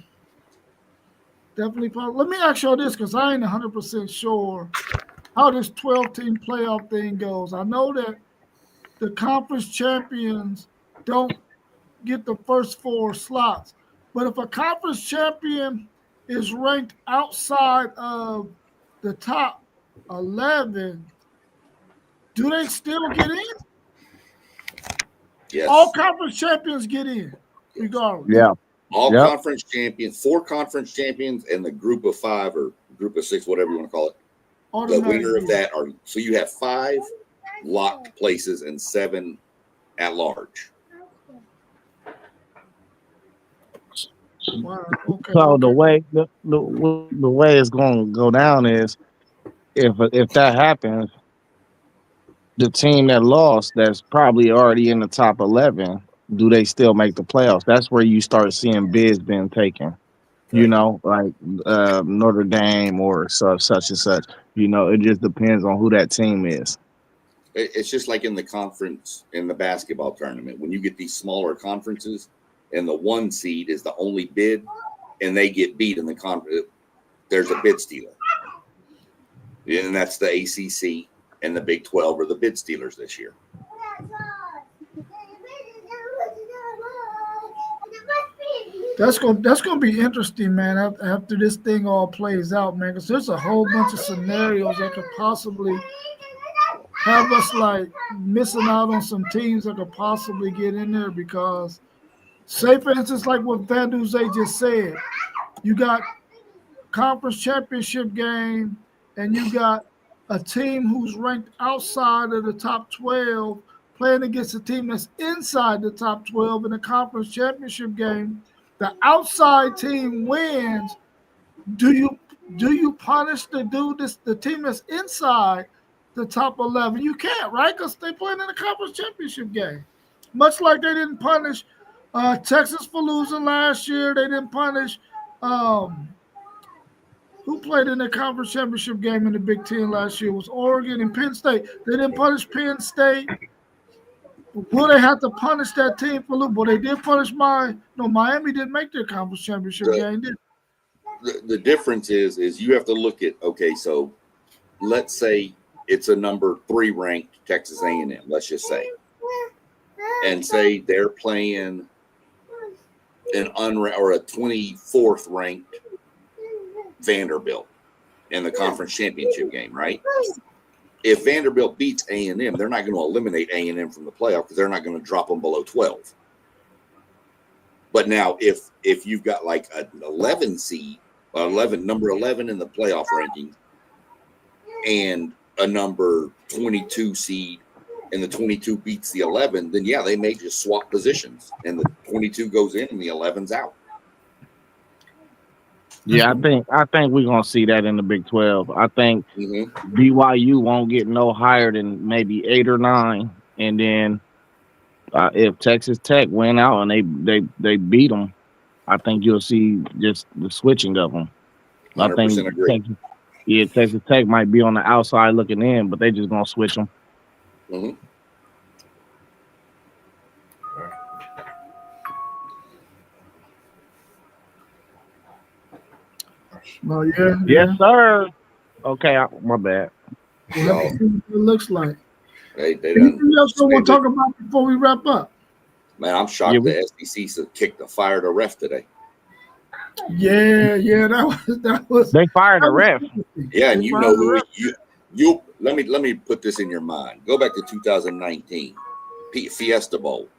Definitely possible. Let me ask you this, because I ain't 100% sure how this 12-team playoff thing goes. I know that the conference champions don't get the first 4 slots. But if a conference champion is ranked outside of the top 11, do they still get in? Yes. All conference champions get in, regardless. Yeah. All Yep. conference champions, 4 conference champions, and the group of 5 or group of 6, whatever you want to call it. The winner of that are so you have 5 locked places and 7 at large. Wow. Okay. So the way it's going to go down is if that happens, the team that lost that's probably already in the top 11, do they still make the playoffs? That's where you start seeing bids being taken. You know, like Notre Dame or such and such. You know, it just depends on who that team is. It's just like in the conference in the basketball tournament when you get these smaller conferences and the 1 seed is the only bid and they get beat in the conference. There's a bid stealer, and that's the ACC and the Big 12 are the bid stealers this year. That's gonna be interesting, man. After this thing all plays out, man, because there's a whole bunch of scenarios that could possibly have us like missing out on some teams that could possibly get in there. Because, say for instance, like what Van Duze just said, you got conference championship game, and you got a team who's ranked outside of the top 12 playing against a team that's inside the top 12 in the conference championship game. The outside team wins. Do you punish the team that's inside the top 11? You can't, right? Because they playing in the conference championship game. Much like they didn't punish Texas for losing last year. They didn't punish who played in the conference championship game in the Big Ten last year? It was Oregon and Penn State. They didn't punish Penn State. Will they have to punish that team for losing? Well, they did punish Miami didn't make their conference championship game, did they? The difference is you have to look at, okay, so let's say it's a number 3 ranked Texas A&M, let's just say, and say they're playing an or a 24th ranked Vanderbilt in the conference championship game, right? If Vanderbilt beats A&M, they're not going to eliminate A&M from the playoff because they're not going to drop them below 12. But now, if you've got like an 11 seed, number 11 in the playoff ranking, and a number 22 seed, and the 22 beats the 11, then yeah, they may just swap positions, and the 22 goes in and the 11's out. Yeah, I think we're gonna see that in the Big 12. I think BYU won't get no higher than maybe 8 or 9, and then if Texas Tech win out and they beat them, I think you'll see just the switching of them. I think Texas Tech might be on the outside looking in, but they just gonna switch them. Mm-hmm. Well, yeah. Yes, sir. Okay, my bad. We'll have to see what it looks like. They Anything else you want to talk about before we wrap up? Man, I'm shocked the SEC kicked the fire to ref today. Yeah, that was. They fired the ref. Yeah, and you know who you let me put this in your mind. Go back to 2019, Fiesta Bowl.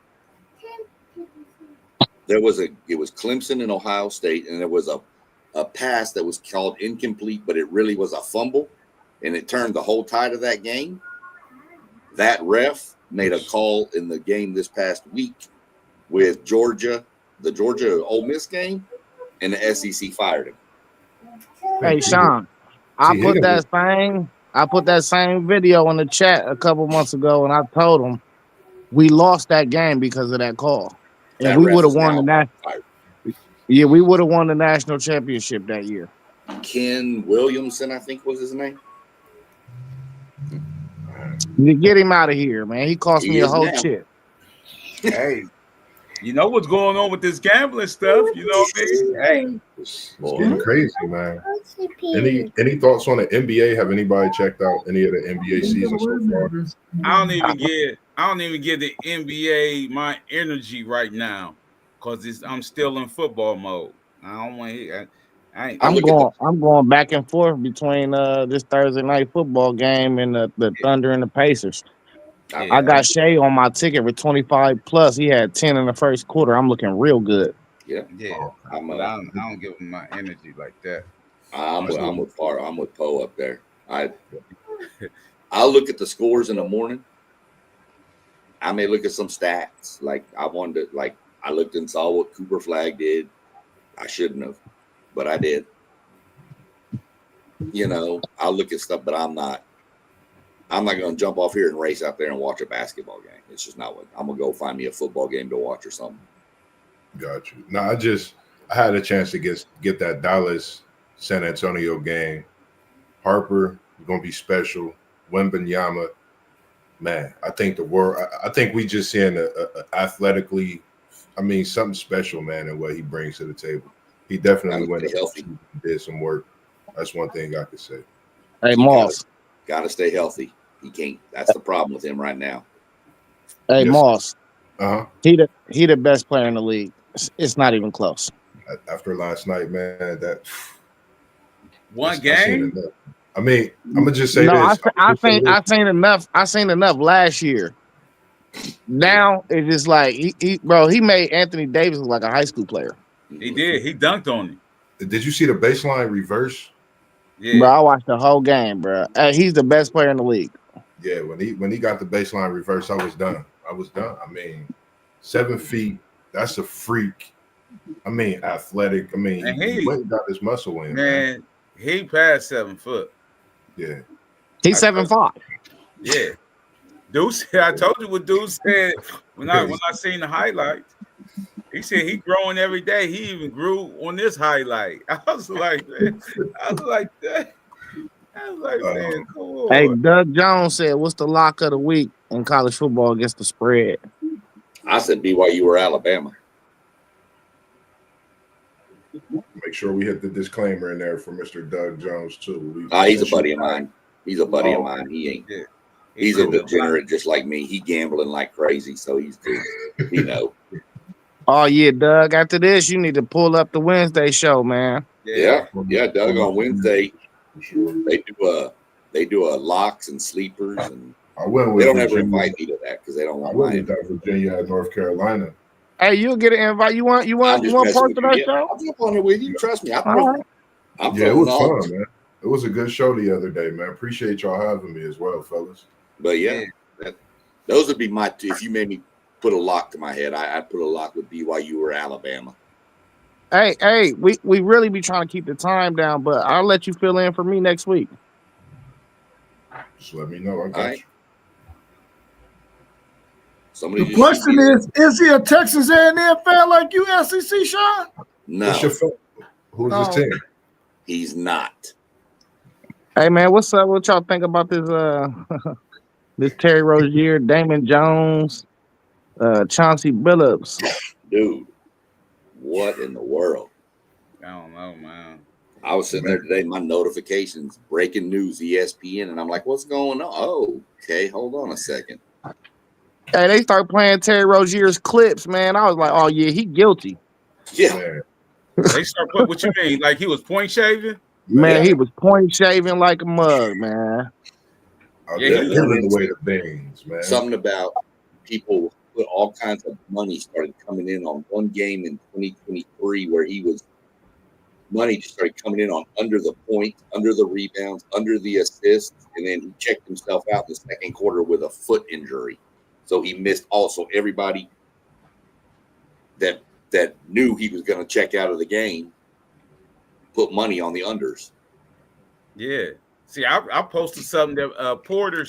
It was Clemson and Ohio State, and there was a pass that was called incomplete, but it really was a fumble, and it turned the whole tide of that game. That ref made a call in the game this past week with Georgia, the Georgia Ole Miss game, and the SEC fired him. Hey, Sean, I put that same video in the chat a couple months ago, and I told them we lost that game because of that call, and we would have won the national. Yeah, we would have won the national championship that year. Ken Williamson, I think was his name. You get him out of here, man. He cost me a whole chip. Hey, you know what's going on with this gambling stuff? You know what I mean? Hey, it's getting crazy, man. Any thoughts on the NBA? Have anybody checked out any of the NBA season so far? I I don't even give the NBA my energy right now because I'm still in football mode. I don't want to. I ain't. I look at the I'm going back and forth between this Thursday night football game and the Thunder and the Pacers. I Yeah, got Shea on my ticket for 25 plus. He had 10 in the first quarter. I'm looking real good. yeah. yeah. I'm But I don't give him my energy like that. I'm with Far. I'm with Poe up there. I look at the scores in the morning. I may look at some stats. Like I looked and saw what Cooper Flag did. I shouldn't have, but I did. I'll look at stuff, but I'm not going to jump off here and race out there and watch a basketball game. It's just not what I'm going to go find me a football game to watch or something. Got you. No, I had a chance to get that Dallas San Antonio game. Harper is going to be special. Wembanyama, man, I think we just seeing a athletically, something special, man, in what he brings to the table. He definitely went healthy. and did some work. That's one thing I could say. Hey, Moss. Got to stay healthy. He can't. That's the problem with him right now. Hey, yes. Moss. He the best player in the league. It's not even close. After last night, man, that one game. I'm gonna just say this. I seen enough. I seen enough last year. Now it's just like he made Anthony Davis look like a high school player. He did. He dunked on him. Did you see the baseline reverse? Yeah, bro. I watched the whole game, bro. He's the best player in the league. Yeah, when he got the baseline reverse, I was done. 7 feet. That's a freak. Athletic. He went and got his muscle in. Man, he passed 7 foot. Yeah, he's 7'5". Yeah, Deuce. I told you what Deuce said when I seen the highlights. He said he growing every day. He even grew on this highlight. I was like, man, man, come on. Hey, Doug Jones said, "What's the lock of the week in college football against the spread?" I said BYU or Alabama. Make sure we hit the disclaimer in there for Mr. Doug Jones too. He's a buddy of mine. He ain't. Yeah. He's a degenerate just like me. He gambling like crazy, so he's good. Oh yeah, Doug. After this, you need to pull up the Wednesday show, man. Yeah. Doug on Wednesday. They do a locks and sleepers, and they don't ever invite me to that because they don't want. I went with that Virginia and North Carolina. Hey, you'll get an invite. You want part of that show? I'll jump on it with you. Trust me. It was fun, man. It was a good show the other day, man. Appreciate y'all having me as well, fellas. But those would be my two. If you made me put a lock to my head, I'd put a lock with BYU or Alabama. Hey, we really be trying to keep the time down, but I'll let you fill in for me next week. Just let me know. I got you. The question is he a Texas A&M fan like you, SEC, Sean? No. Who's his team? He's not. Hey, man, what's up? What y'all think about this this Terry Rozier, Damon Jones, Chauncey Billups? Dude, what in the world? I don't know, man. I was sitting there today, my notifications, breaking news, ESPN, and I'm like, what's going on? Oh, okay, hold on a second. Hey, they start playing Terry Rozier's clips, man. I was like, oh, yeah, he guilty. Yeah. They start putting, what you mean? Like he was point shaving? Man, he was point shaving like a mug, man. They're giving away the things, man. Something about people put all kinds of money started coming in on one game in 2023 where money just started coming in on under the point, under the rebounds, under the assists, and then he checked himself out in the second quarter with a foot injury. So he missed also everybody that knew he was going to check out of the game, put money on the unders. Yeah. See, I posted something that Porter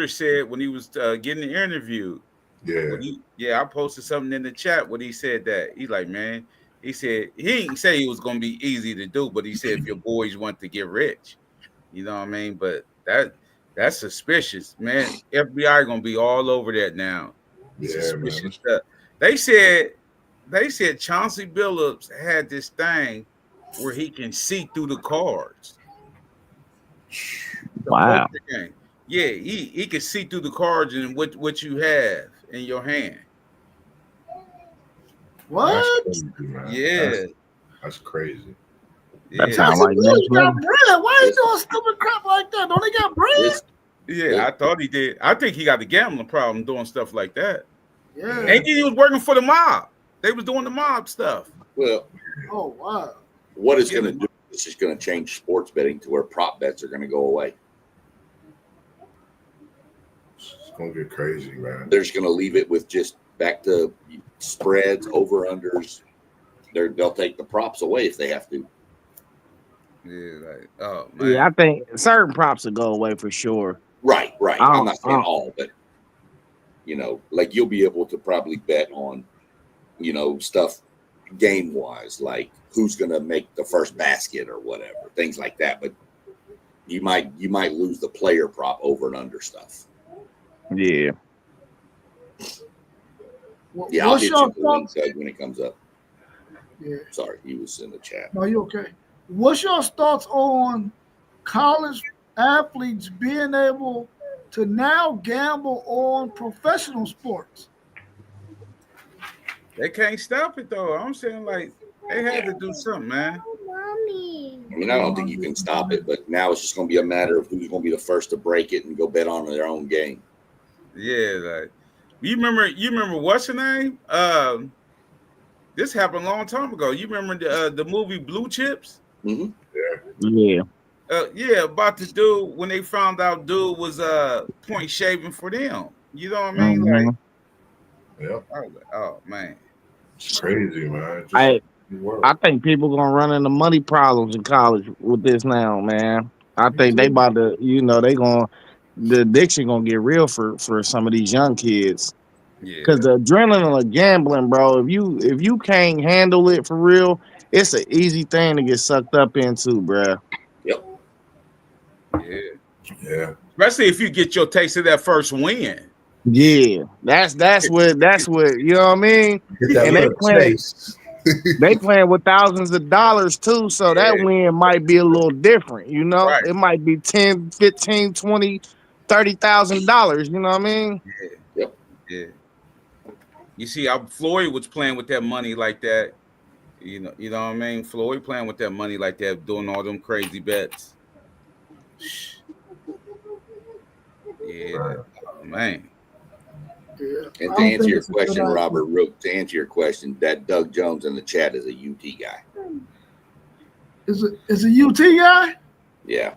said when he was getting the interview. Yeah. I posted something in the chat when he said that. He's like, man, he said he didn't say it was going to be easy to do, but he said if your boys want to get rich, you know what I mean? But that's suspicious, man. FBI gonna be all over that now. Yeah, suspicious man. Stuff. They said Chauncey Billups had this thing where he can see through the cards. Wow. Yeah, he can see through the cards and what you have in your hand. That's What? crazy, man. Yeah, That's crazy. That yeah, sound Texas like Blue, next you got level. bread. Why are you This, doing stupid crap like that? Don't they got bread? this, yeah. I thought he did. I think he got the gambling problem doing stuff like that. Yeah. And he was working for the mob. They was doing the mob stuff. well, Oh wow. what it's going to Giving, do is just going to change sports betting to where prop bets are going to go away. It's gonna get crazy, man. They're just going to leave it with just back to spreads, over unders. They'll take the props away if they have to. yeah, like oh Yeah, man, I think certain props will go away for sure. Right. I I'm don't, not I saying don't, all, but like you'll be able to probably bet on, stuff game wise, like who's going to make the first basket or whatever, things like that. But you might lose the player prop over and under stuff. yeah. Yeah, I'll What's hit your you the link, thoughts? Doug, when it comes up. Yeah. Sorry, he was in the chat. No, you okay? What's your thoughts on college athletes being able to now gamble on professional sports? they can't stop it though. I'm saying like they had to do something, man. I mean, I don't think you can stop it, but now it's just going to be a matter of who's going to be the first to break it and go bet on their own game. Yeah, like you remember what's her name? This happened a long time ago. You remember the movie Blue Chips? Mm-hmm. Yeah. Yeah, about the dude when they found out dude was point shaving for them. You know what I mean? Mhm. Like, Yep. I was like, oh man. It's crazy, man. Just I work. I think people gonna run into money problems in college with this now, man. I Me think they too. about to, the addiction gonna get real for some of these young kids. Yeah. Cause the adrenaline of gambling, bro. If you can't handle it for real, it's an easy thing to get sucked up into, bro. Yep. Yeah. Yeah. Especially if you get your taste of that first win. Yeah, that's what you know what I mean. Get that And they little playing taste. they playing with thousands of dollars too, so that Yeah. win might be a little different. Right. It might be 10, 15, 20, $30,000. You know what I mean? Yep. Yeah. You see how Floyd was playing with that money like that. You know what I mean? Floyd playing with that money like that, doing all them crazy bets. Yeah, Right. oh, man. Yeah. And I to don't answer think your it's a good question, idea. Robert, to answer your question, that Doug Jones in the chat is a UT guy. Is a UT guy? Yeah.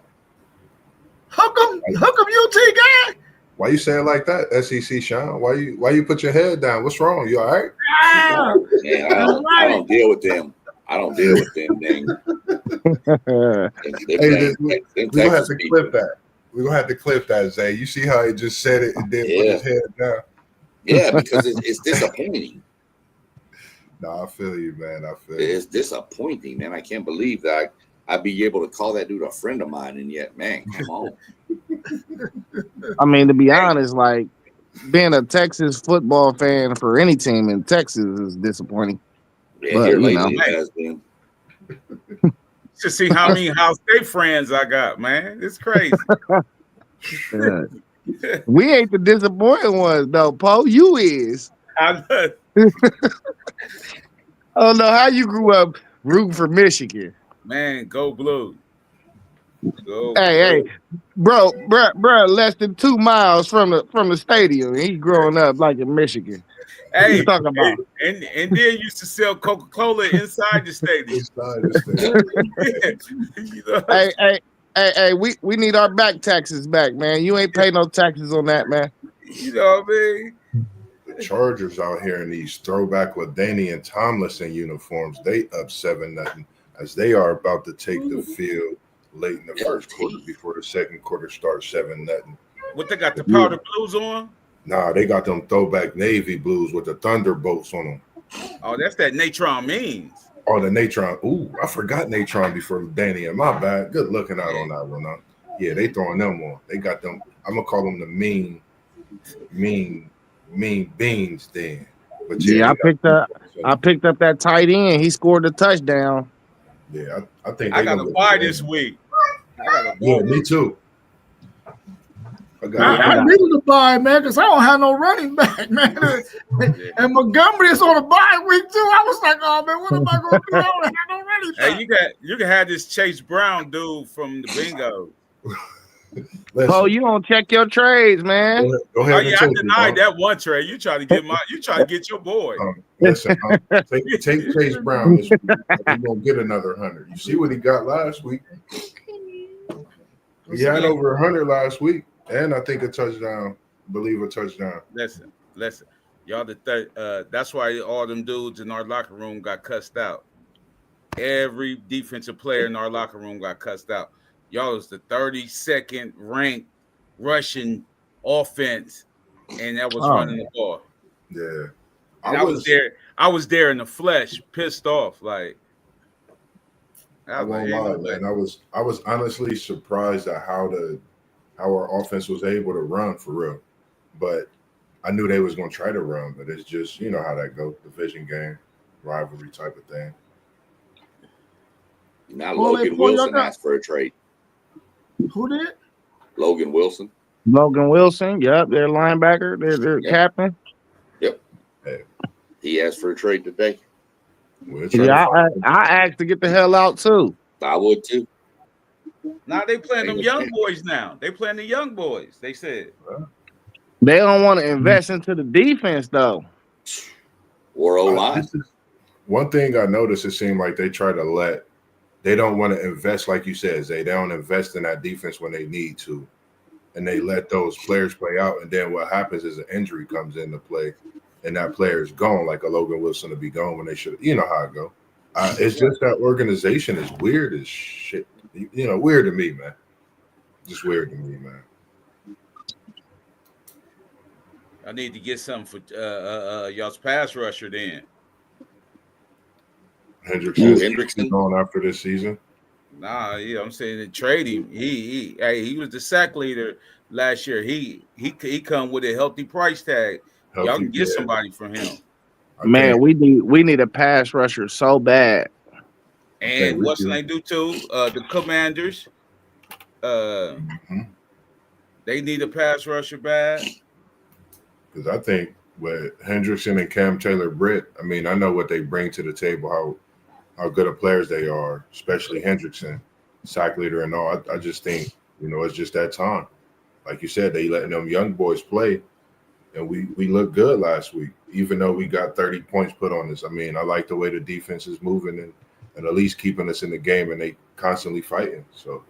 How come UT guy? Why you say it like that, SEC Sean? Why you put your head down? What's wrong? You all right? Ah, Man, that's I right. don't deal with them. I don't deal with them. Dang. Them Hey, we're gonna have Texas to people. clip that. We're gonna have to clip that, Zay. You see how he just said it and then put his head down? Yeah, because it's disappointing. No, I feel you, man. I feel you. It's disappointing, man. I can't believe that I'd be able to call that dude a friend of mine, and yet, man, come on. I mean, to be honest, like being a Texas football fan for any team in Texas is disappointing. Yeah, But here you know, lately it has been. To see how many House State friends I got, man. It's crazy. we ain't the disappointing ones though, Poe. You is. I I don't know how you grew up rooting for Michigan. Man, go blue. Go Hey, blue. bro, less than 2 miles from the stadium. He growing up like in Michigan. What you Hey, talking about? and then used to sell Coca-Cola inside the stadium. You know? Hey, we need our back taxes back, man. You ain't pay no taxes on that, man. You know what I mean? The Chargers out here in these throwback LaDainian Tomlinson uniforms, they up 7-0 as they are about to take the field late in the first quarter before the second quarter starts 7-0. What they got the powder blues on? Nah, they got them throwback navy blues with the thunderbolts on them. Oh, that's that Natron means. Oh, the Natron. Ooh, I forgot Natron before LaDainian. My bad. Good looking out on that one. Huh? Yeah, they throwing them on. They got them. I'm gonna call them the mean beans then. But yeah, I picked up that tight end. He scored a touchdown. Yeah, I think I got to buy this week. Yeah, me too. I needed to buy, man, because I don't have no running back, man. And Montgomery is on a bye week too. I was like, oh man, what am I going to do? I don't have no running back. Hey, you can have this Chase Brown dude from the bingo. Oh, you don't check your trades, man. Go ahead. Oh yeah, I denied that one trade. You try to get your boy. Listen, take Chase Brown this week. We're gonna get another 100. You see what he got last week? He had over 100 last week, and I think a touchdown. Believe a touchdown. Listen, y'all. That's why all them dudes in our locker room got cussed out. Every defensive player in our locker room got cussed out. Y'all was the 32nd ranked Russian offense, and that was running the ball. Yeah, and I was there. I was there in the flesh, pissed off. Like I won't lie, man. I was honestly surprised at how our offense was able to run for real, but I knew they was gonna try to run. But it's just how that goes, division game, rivalry type of thing. Now Logan Wilson asked for a trade. Who did? Logan Wilson. Yep, their linebacker, their captain. Yep. Hey. He asked for a trade today. Yeah, I asked to get the hell out too. I would too. Now they playing them young boys now. They playing the young boys, they said. They don't want to invest into the defense though. Or O-line. One thing I noticed, it seemed like they try to they don't want to invest, like you said, they don't invest in that defense when they need to. And they let those players play out. And then what happens is an injury comes into play and that player is gone, like a Logan Wilson to be gone when they should. You know how it go. It's just that organization is weird as shit. Weird to me, man. Just weird to me, man. I need to get something for y'all's pass rusher then. Hendrickson going after this season. Nah, yeah, I'm saying to trade him. He was the sack leader last year. He come with a healthy price tag. Y'all can get somebody from him. Man, we need a pass rusher so bad. And what's they do too? The Commanders, they need a pass rusher bad. Because I think with Hendrickson and Cam Taylor-Britt, I mean, I know what they bring to the table, how good of players they are, especially Hendrickson, sack leader and all. I just think, it's just that time. Like you said, they letting them young boys play, and we looked good last week, even though we got 30 points put on us. I mean, I like the way the defense is moving and at least keeping us in the game, and they constantly fighting. So,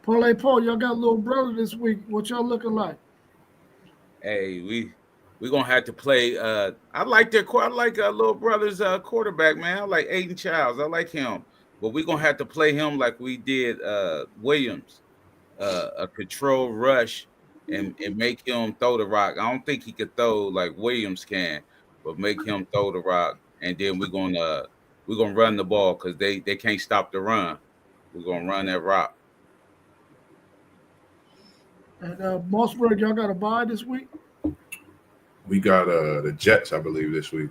Parlay Paul, y'all got a little brother this week. What y'all looking like? Hey, we're gonna have to play. I like little brother's quarterback, man. I like Aiden Childs. I like him, but we're gonna have to play him like we did Williams, a control rush, and make him throw the rock. I don't think he could throw like Williams can, but make him throw the rock, and then we're gonna run the ball because they can't stop the run. We're gonna run that rock. And Mossberg, y'all got a bye this week? We got the Jets, I believe, this week.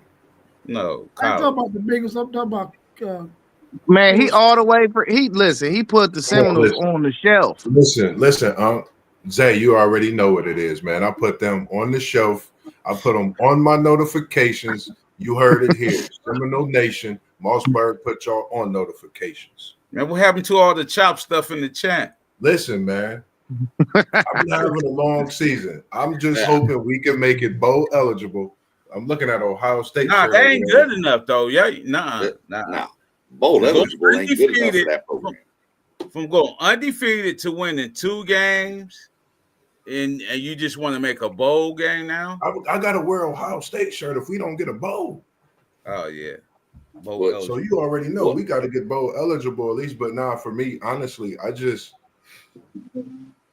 No, I'm talking about the biggest. I'm talking about. Man, he all the way for he put the Seminoles on the shelf. Listen, Zay, you already know what it is, man. I put them on the shelf. I put them on my notifications. You heard it here. Seminole Nation, Mossberg put y'all on notifications. Man, what happened to all the chop stuff in the chat? Listen, man. I'm having a long season. I'm just hoping we can make it bowl eligible. I'm looking at Ohio State. Nah, they ain't good enough though. Yeah, nah. Bowl eligible ain't good enough for that program. From going undefeated to winning 2 games, and you just want to make a bowl game now? I got to wear Ohio State shirt if we don't get a bowl. Oh yeah. So you already know we got to get bowl eligible at least. But now for me, honestly,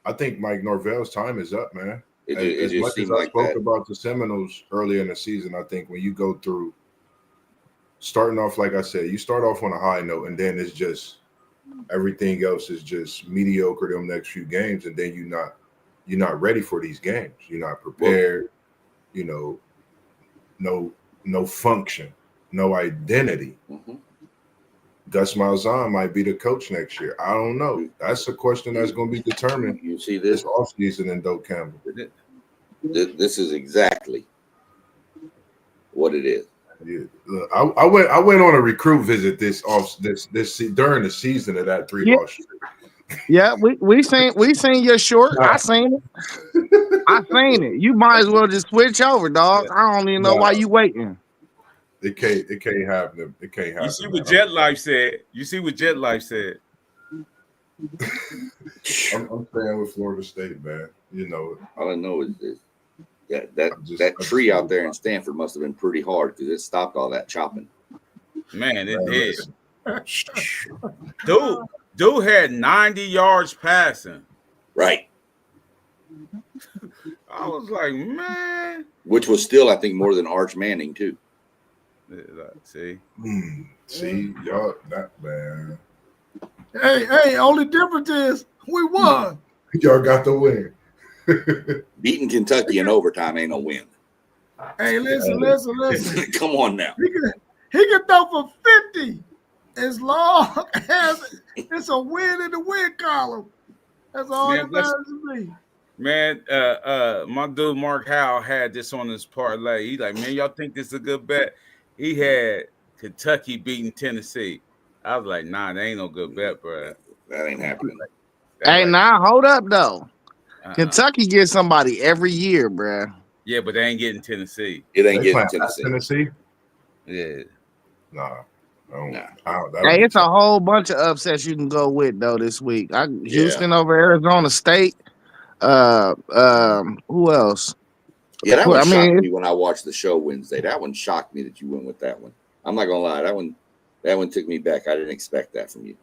I think Mike Norvell's time is up, man. As much as I spoke about the Seminoles earlier in the season, I think when you go through starting off, like I said, you start off on a high note, and then it's just everything else is just mediocre them next few games, and then you're not ready for these games. You're not prepared. No function, no identity. Gus Malzahn might be the coach next year. I don't know. That's a question that's going to be determined You see this this? offseason in Doak Campbell. This is exactly what it is. Yeah. Look, I went on a recruit visit this during the season of that 3-loss streak. Yeah, we seen your short. I seen it. I seen it. You might as well just switch over, dog. I don't even know why you waiting. It can't happen. It can't happen. You see what Jet Life said. You see what Jet Life said. I'm staying with Florida State, man. You know, All I know is that tree out there in Stanford must have been pretty hard because it stopped all that chopping. Man, it did. Dude had 90 yards passing. Right. I was like, man. Which was still, I think, more than Arch Manning, too. See? See, y'all, that man. Hey, only difference is we won. Y'all got the win. Beating Kentucky in overtime ain't no win. Hey, listen. Come on now. He can throw for 50 as long as it's a win in the win column. That's all that matters to me. Man, my dude Mark Howell had this on his parlay. He like, man, y'all think this is a good bet? He had Kentucky beating Tennessee. I was like, nah, that ain't no good bet, bro. That ain't happening. Hey, now hold up though. Kentucky gets somebody every year, bro. Yeah, but they ain't getting Tennessee. It ain't getting Tennessee. Tennessee? Yeah. Nah. Hey, it's a whole bunch of upsets you can go with though this week. Houston over Arizona State. Who else? Yeah, that one shocked me when I watched the show Wednesday. That one shocked me that you went with that one. I'm not gonna lie, that one took me back. I didn't expect that from you.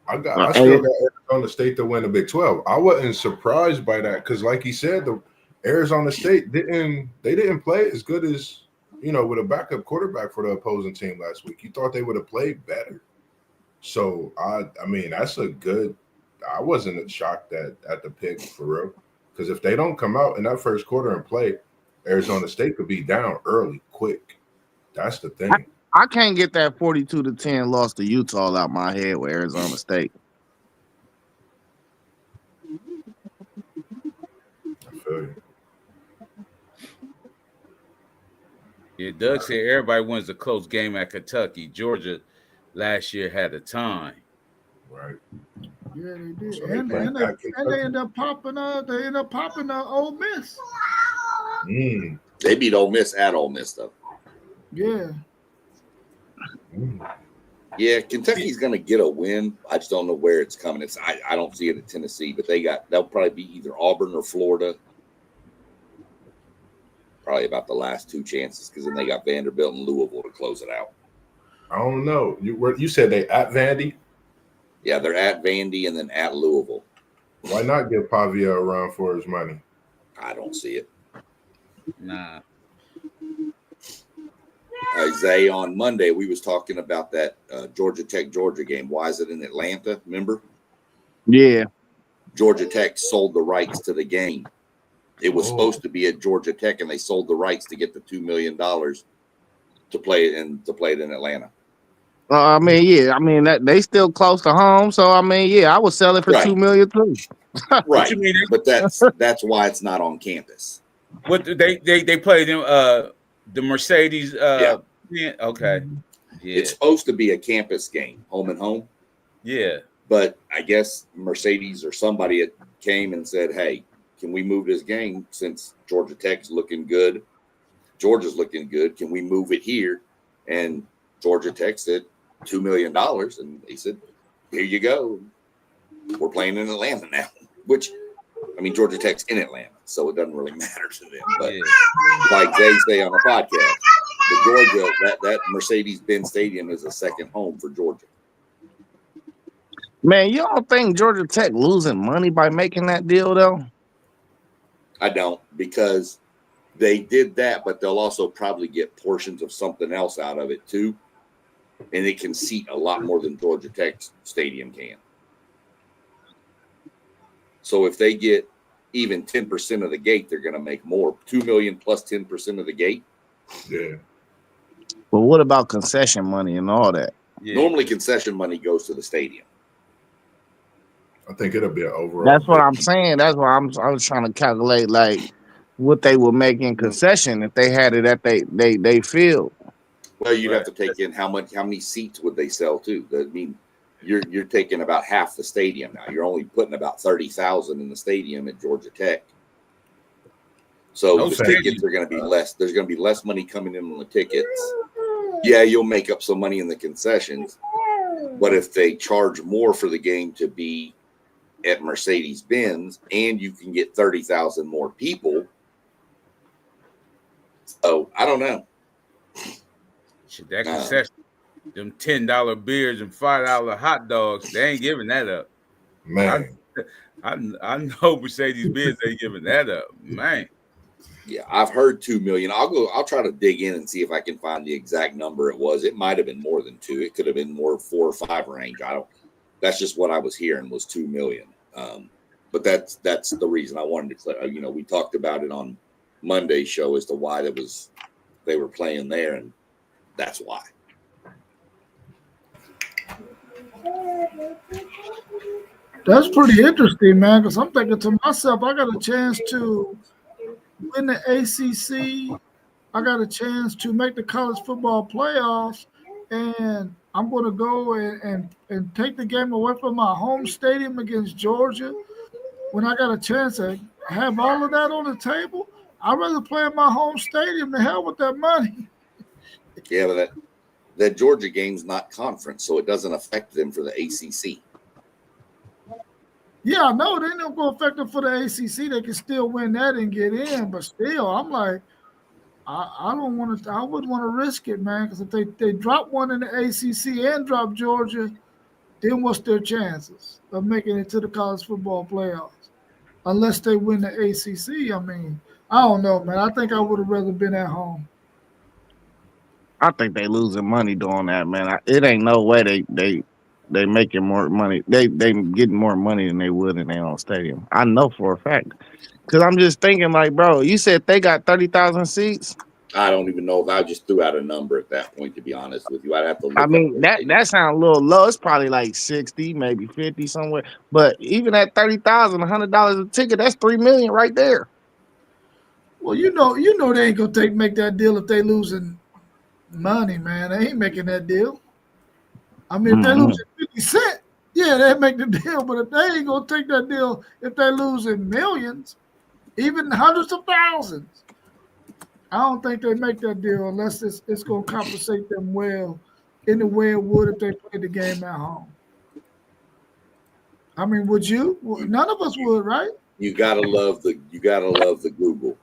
I still got Arizona State to win the Big 12. I wasn't surprised by that because, like he said, the Arizona State didn't play as good as, you know, with a backup quarterback for the opposing team last week. You thought they would have played better. So I mean, that's a good. I wasn't shocked at the pick for real, because if they don't come out in that first quarter and play, Arizona State could be down early, quick. That's the thing. I can't get that 42-10 loss to Utah out my head with Arizona State. I feel you. Yeah, Doug said everybody wins a close game at Kentucky. Georgia last year had a time. Right. Yeah, they did. So and they end up popping Ole Miss. They beat Ole Miss at Ole Miss though. Yeah. Yeah, Kentucky's gonna get a win. I just don't know where it's coming. I don't see it at Tennessee, but they'll probably be either Auburn or Florida. Probably about the last two chances, because then they got Vanderbilt and Louisville to close it out. I don't know. You said they at Vandy? Yeah, they're at Vandy and then at Louisville. Why not give Pavia a run for his money? I don't see it. Nah. Zay, on Monday, we was talking about that Georgia Tech-Georgia game. Why is it in Atlanta? Remember? Yeah. Georgia Tech sold the rights to the game. It was supposed to be at Georgia Tech, and they sold the rights to get the $2 million to play it in Atlanta. I mean, yeah. I mean, that they still close to home, so I mean, yeah, I would sell it for $2 million too. Right, but that's why it's not on campus. What they played in the Mercedes? Yeah. Okay. Yeah. It's supposed to be a campus game, home and home. Yeah. But I guess Mercedes or somebody came and said, "Hey, can we move this game since Georgia Tech's looking good? Georgia's looking good. Can we move it here?" And Georgia Tech said $2 million, and they said, "Here you go. We're playing in Atlanta now." Which, I mean, Georgia Tech's in Atlanta, so it doesn't really matter to them. But like they say on the podcast, the Georgia that Mercedes-Benz Stadium is a second home for Georgia. Man, you don't think Georgia Tech losing money by making that deal though? I don't, because they did that, but they'll also probably get portions of something else out of it too. And it can seat a lot more than Georgia Tech's stadium can. So if they get even 10% of the gate, they're going to make more. $2 million plus 10% of the gate. Yeah. But what about concession money and all that? Yeah. Normally, concession money goes to the stadium. I think it'll be an overall. That's what I'm saying. That's why I was trying to calculate like what they would make in concession if they had it at they field. Well, you'd have to take in how many seats would they sell too. I mean, you're taking about half the stadium now. You're only putting about 30,000 in the stadium at Georgia Tech. So the tickets are going to be less. There's going to be less money coming in on the tickets. Yeah, you'll make up some money in the concessions, but if they charge more for the game to be at Mercedes-Benz and you can get 30,000 more people, so I don't know. Shit, that concession, them $10 beers and $5 hot dogs, they ain't giving that up. Man, I know Mercedes-Benz ain't giving that up, man. Yeah, I've heard 2 million. I'll try to dig in and see if I can find the exact number it was. It might have been more than 2. It could have been more 4 or 5 range. That's just what I was hearing was 2 million. But that's the reason I wanted to clear. We talked about it on Monday's show as to why they were playing there, and that's why. That's pretty interesting, man, because I'm thinking to myself, I got a chance to win the ACC. I got a chance to make the college football playoffs, and I'm going to go and take the game away from my home stadium against Georgia. When I got a chance to have all of that on the table, I'd rather play in my home stadium than hell with that money. Yeah, but that Georgia game's not conference, so it doesn't affect them for the ACC. Yeah, I know. They ain't going to affect them for the ACC. They can still win that and get in, but still, I'm like, I don't want to. I wouldn't want to risk it, man. Because if they drop one in the ACC and drop Georgia, then what's their chances of making it to the college football playoffs? Unless they win the ACC, I mean, I don't know, man. I think I would have rather been at home. I think they losing money doing that, man. It ain't no way they making more money. They getting more money than they would in their own stadium. I know for a fact. Because I'm just thinking, like, bro, you said they got 30,000 seats. I don't even know if I just threw out a number at that point, to be honest with you. I'd have to look. I mean, that sounds a little low. It's probably like 60, maybe 50 somewhere. But even at 30,000, $100 a ticket, that's $3 million right there. Well, you know they ain't gonna make that deal if they losing money, man. They ain't making that deal. I mean, if they losing 50 cents, yeah, they make the deal. But if they ain't gonna take that deal, if they losing millions, even hundreds of thousands, I don't think they make that deal unless it's going to compensate them well in the way it would if they played the game at home. I mean, would you? None of us would, right? You gotta love the Google.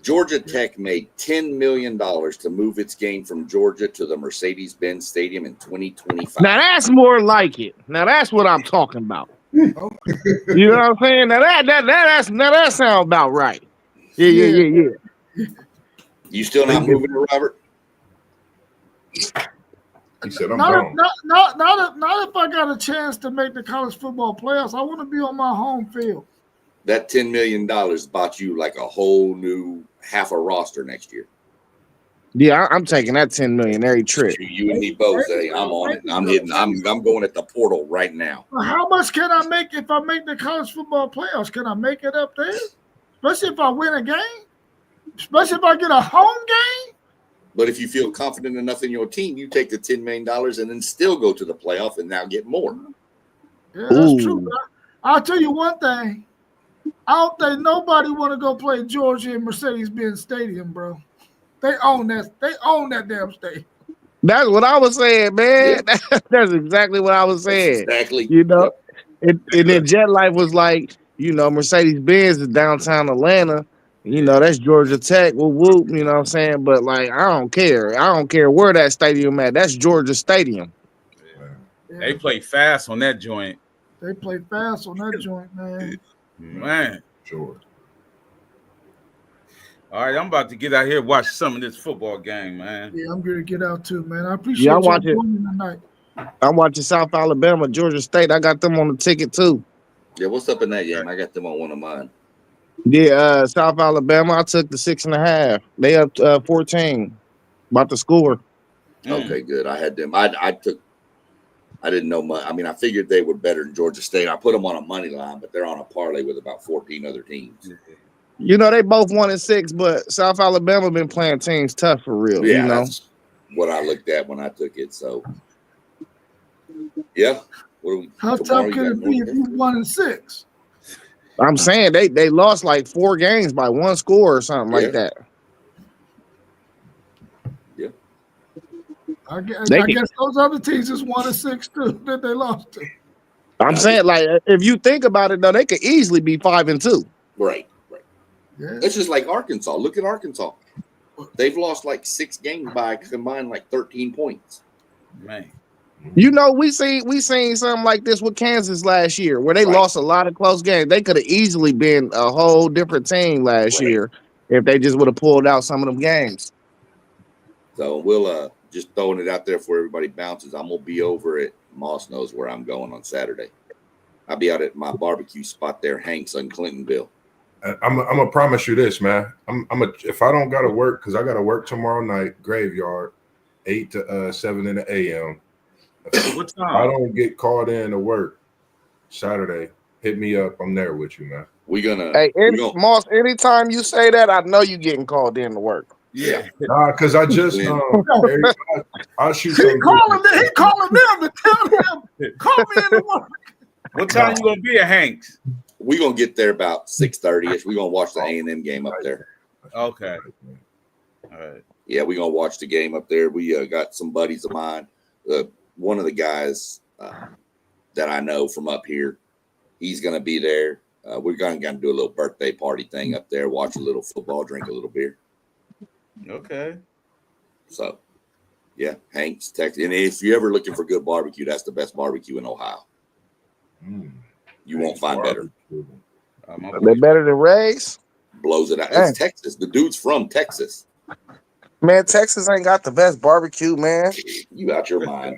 Georgia Tech made $10 million to move its game from Georgia to the Mercedes-Benz Stadium in 2025. Now that's more like it. Now that's what I'm talking about. You know what I'm saying? Now that sounds about right. Yeah. You still not moving to Robert? He said, I'm not gone. if I got a chance to make the college football playoffs. I want to be on my home field. That $10 million bought you like a whole new half a roster next year. Yeah, I'm taking that 10 million every trip. You and me both. Hey, I'm on it. I'm hitting. I'm going at the portal right now. Well, how much can I make if I make the college football playoffs? Can I make it up there? Especially if I win a game. Especially if I get a home game. But if you feel confident enough in your team, you take the $10 million and then still go to the playoff and now get more. Yeah, that's true. But I'll tell you one thing. I don't think nobody want to go play Georgia in Mercedes-Benz Stadium, bro. They own that. They own that damn stadium. That's what I was saying, man. Yep. That's exactly what I was saying. Exactly. You know, and then Jet Life was like, Mercedes-Benz is downtown Atlanta. That's Georgia Tech. Whoop. You know what I'm saying? But like, I don't care. I don't care where that stadium at. That's Georgia Stadium. Yeah. They play fast on that joint. They play fast on that joint, man. Man. Sure. All right, I'm about to get out here and watch some of this football game, man. Yeah, I'm going to get out too, man. I appreciate you joining tonight. I'm watching South Alabama, Georgia State. I got them on the ticket too. Yeah, what's up in that game? I got them on one of mine. Yeah, South Alabama. I took the 6.5. They up 14. About the score. Okay, good. I had them. I didn't know much. I mean, I figured they were better than Georgia State. I put them on a money line, but they're on a parlay with about 14 other teams. You know, they both 1-6, but South Alabama been playing teams tough for real. Yeah, you know, that's what I looked at when I took it. So, yeah. How tough could it be if you 1-6? I'm saying they lost like 4 games by 1 score or something like that. Yeah. I guess those other teams is 1-6 too that they lost to. I'm saying, like, if you think about it, though, they could easily be 5-2. Right. Yeah. It's just like Arkansas. Look at Arkansas. They've lost like 6 games by combined like 13 points. Man. You know, we seen something like this with Kansas last year, where they lost a lot of close games. They could have easily been a whole different team last year if they just would have pulled out some of them games. So we'll just throwing it out there for everybody bounces. I'm gonna be over at Moss knows where I'm going on Saturday. I'll be out at my barbecue spot there, Hanks on Clintonville. I'm gonna promise you this, man. If I don't gotta work, because I gotta work tomorrow night, graveyard, 8 to 7 in the a.m. What time? I don't get called in to work Saturday. Hit me up. I'm there with you, man. Moss, anytime you say that, I know you getting called in to work. Yeah. Nah, because I just I'll shoot He calling them to tell them, call me in the work. What time you gonna be at Hanks? We're gonna get there about 6:30ish. We're gonna watch the A&M game up there. Okay. All right. Yeah, we're gonna watch the game up there. We got some buddies of mine. One of the guys that I know from up here, he's gonna be there. We're gonna do a little birthday party thing up there, watch a little football, drink a little beer. Okay. So, yeah, Hanks, Texas. And if you're ever looking for good barbecue, that's the best barbecue in Ohio. You won't find better. They're better than Ray's. Blows it out. It's Texas. The dude's from Texas. Man, Texas ain't got the best barbecue, man. You out your mind.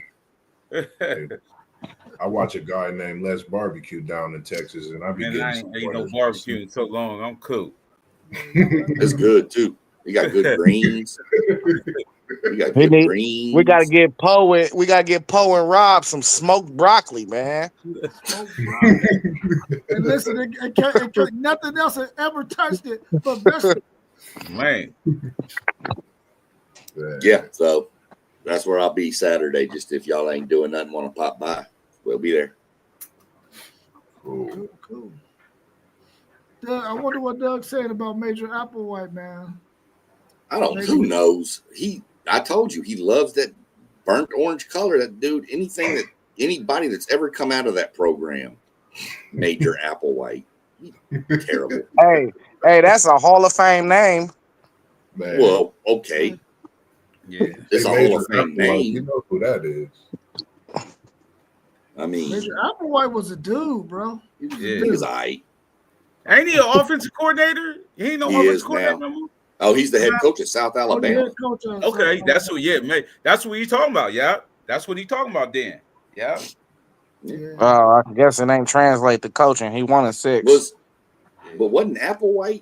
I watch a guy named Les Barbecue down in Texas, and I ain't no barbecue in so long. I'm cool. It's good too. You got good greens. You got good greens. We gotta get Poe and Rob some smoked broccoli, man. And listen, nothing else has ever touched it but vegetables. Man. Yeah, so that's where I'll be Saturday. Just if y'all ain't doing nothing, want to pop by, we'll be there. Cool. Doug, I wonder what Doug's saying about Major Applewhite, man. I don't. Who knows? I told you he loves that burnt orange color. That dude. Anybody that's ever come out of that program, Major Applewhite, terrible. Hey, that's a Hall of Fame name. Man. Well, okay. Yeah, it's a Hall of Fame name. You know who that is? I mean, Major Applewhite was a dude, bro. He was all right. Ain't he an offensive coordinator? He ain't no offensive coordinator no more. Oh, he's the head coach at South Alabama. Okay, that's what. Yeah, man, that's what he's talking about. Yeah, that's what he's talking about. Then, yeah. I guess it ain't translate to coaching. He 1-6. But wasn't Applewhite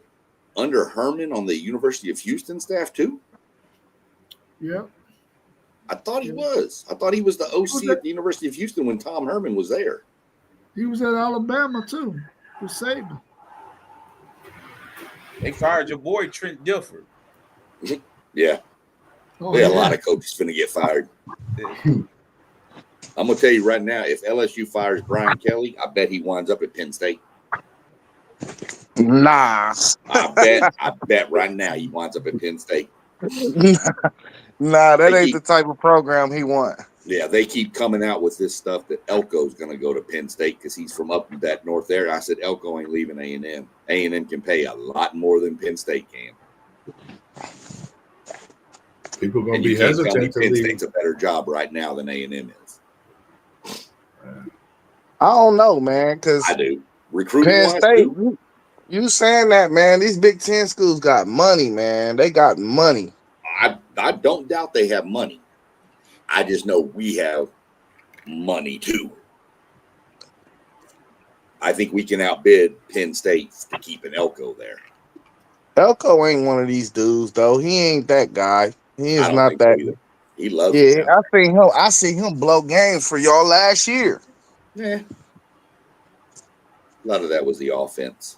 under Herman on the University of Houston staff too? Yep. I thought he was. I thought he was the OC at the University of Houston when Tom Herman was there. He was at Alabama too. For Saban. They fired your boy Trent Dilfer. Yeah. A lot of coaches finna get fired. I'm gonna tell you right now, if LSU fires Brian Kelly, I bet he winds up at Penn State. Nah. I bet right now he winds up at Penn State. Nah, that ain't the type of program he want. Yeah, they keep coming out with this stuff that Elko's going to go to Penn State because he's from up that north area. I said Elko ain't leaving A&M. A&M can pay a lot more than Penn State can. People going to be hesitant to Penn leave. State's a better job right now than A&M is. I don't know, man, because I do. Recruiting Penn State, you saying that, man, these Big Ten schools got money, man. They got money. I don't doubt they have money. I just know we have money too. I think we can outbid Penn State to keep an Elko there. Elko ain't one of these dudes, though. He ain't that guy. He I is don't not think so that. either. He loves Yeah, it. I seen him blow games for y'all last year. Yeah. A lot of that was the offense.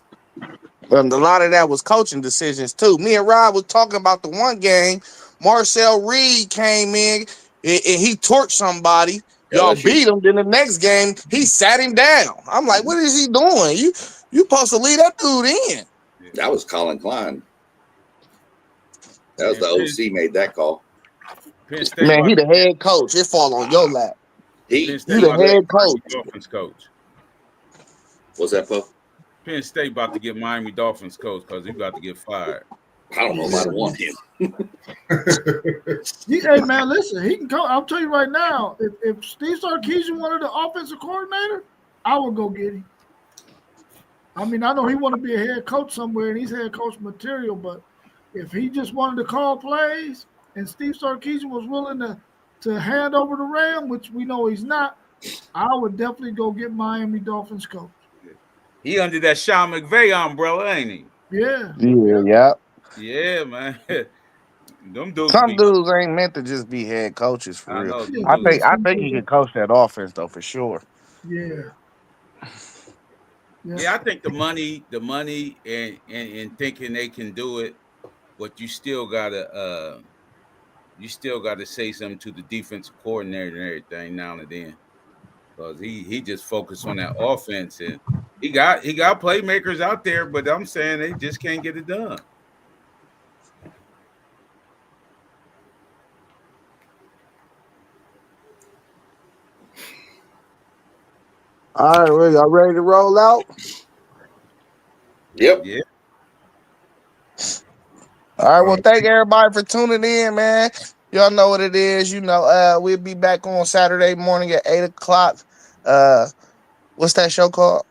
And a lot of that was coaching decisions too. Me and Rob was talking about the one game. Marcel Reed came in and he torched somebody. Y'all LSU. beat him. Then the next game, he sat him down. I'm like, what is he doing? You supposed to leave that dude in. That was Colin Klein. That was And the OC made that call. Penn State Man, about he to the head coach. It fall on your lap. Penn He You State the about to look. head get coach. Miami Dolphins coach. What's that, Puff? Penn State about to get Miami Dolphins coach because he about to get fired. I don't know if I'd want him. Hey man, listen, he can come. I'll tell you right now, if Steve Sarkisian wanted the offensive coordinator, I would go get him. I mean, I know he want to be a head coach somewhere, and he's head coach material. But if he just wanted to call plays, and Steve Sarkisian was willing to hand over the Ram, which we know he's not, I would definitely go get Miami Dolphins coach. He under that Sean McVay umbrella, ain't he? Yeah. Yeah. Yeah, man. Them dudes Some be. dudes ain't meant to just be head coaches for I real. know them Yeah. I dudes. think Yeah. I think he can coach that offense though for sure. Yeah. Yeah, I think the money, and thinking they can do it, but you still gotta say something to the defensive coordinator and everything now and then, because he just focused on that offense, and he got playmakers out there, but I'm saying they just can't get it done. All right, well, y'all ready to roll out? Yep. Yeah. All right, well, thank everybody for tuning in, man. Y'all know what it is. You know, we'll be back on Saturday morning at 8:00. What's that show called?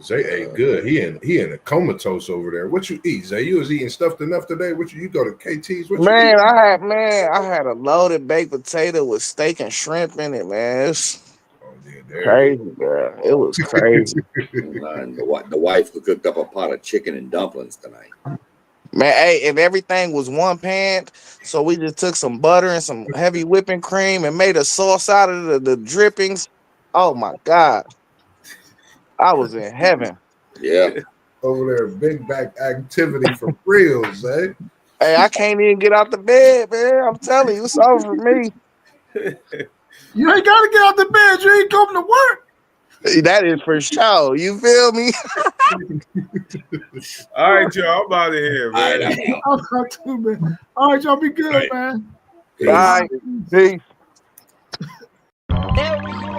Zay ate good. He in a comatose over there. What you eat, Zay? You was eating stuffed enough today. What you go to KT's? What you eat? I had a loaded baked potato with steak and shrimp in it, man. It's Oh yeah, there it crazy, bro. It was crazy. And the wife who cooked up a pot of chicken and dumplings tonight. Man, hey, if everything was one pan, so we just took some butter and some heavy whipping cream and made a sauce out of the drippings. Oh my God. I was in heaven. Yeah. over there. Big back activity for real, Zay. Hey, I can't even get out the bed, man. I'm telling you, it's over for me. You ain't got to get out the bed. You ain't coming to work. That is for sure. You feel me? All right, y'all. I'm out of here, All right, man. I'm out. I'm not too, man. All right, y'all be good, Right. man. Peace. Bye. Peace. There we go.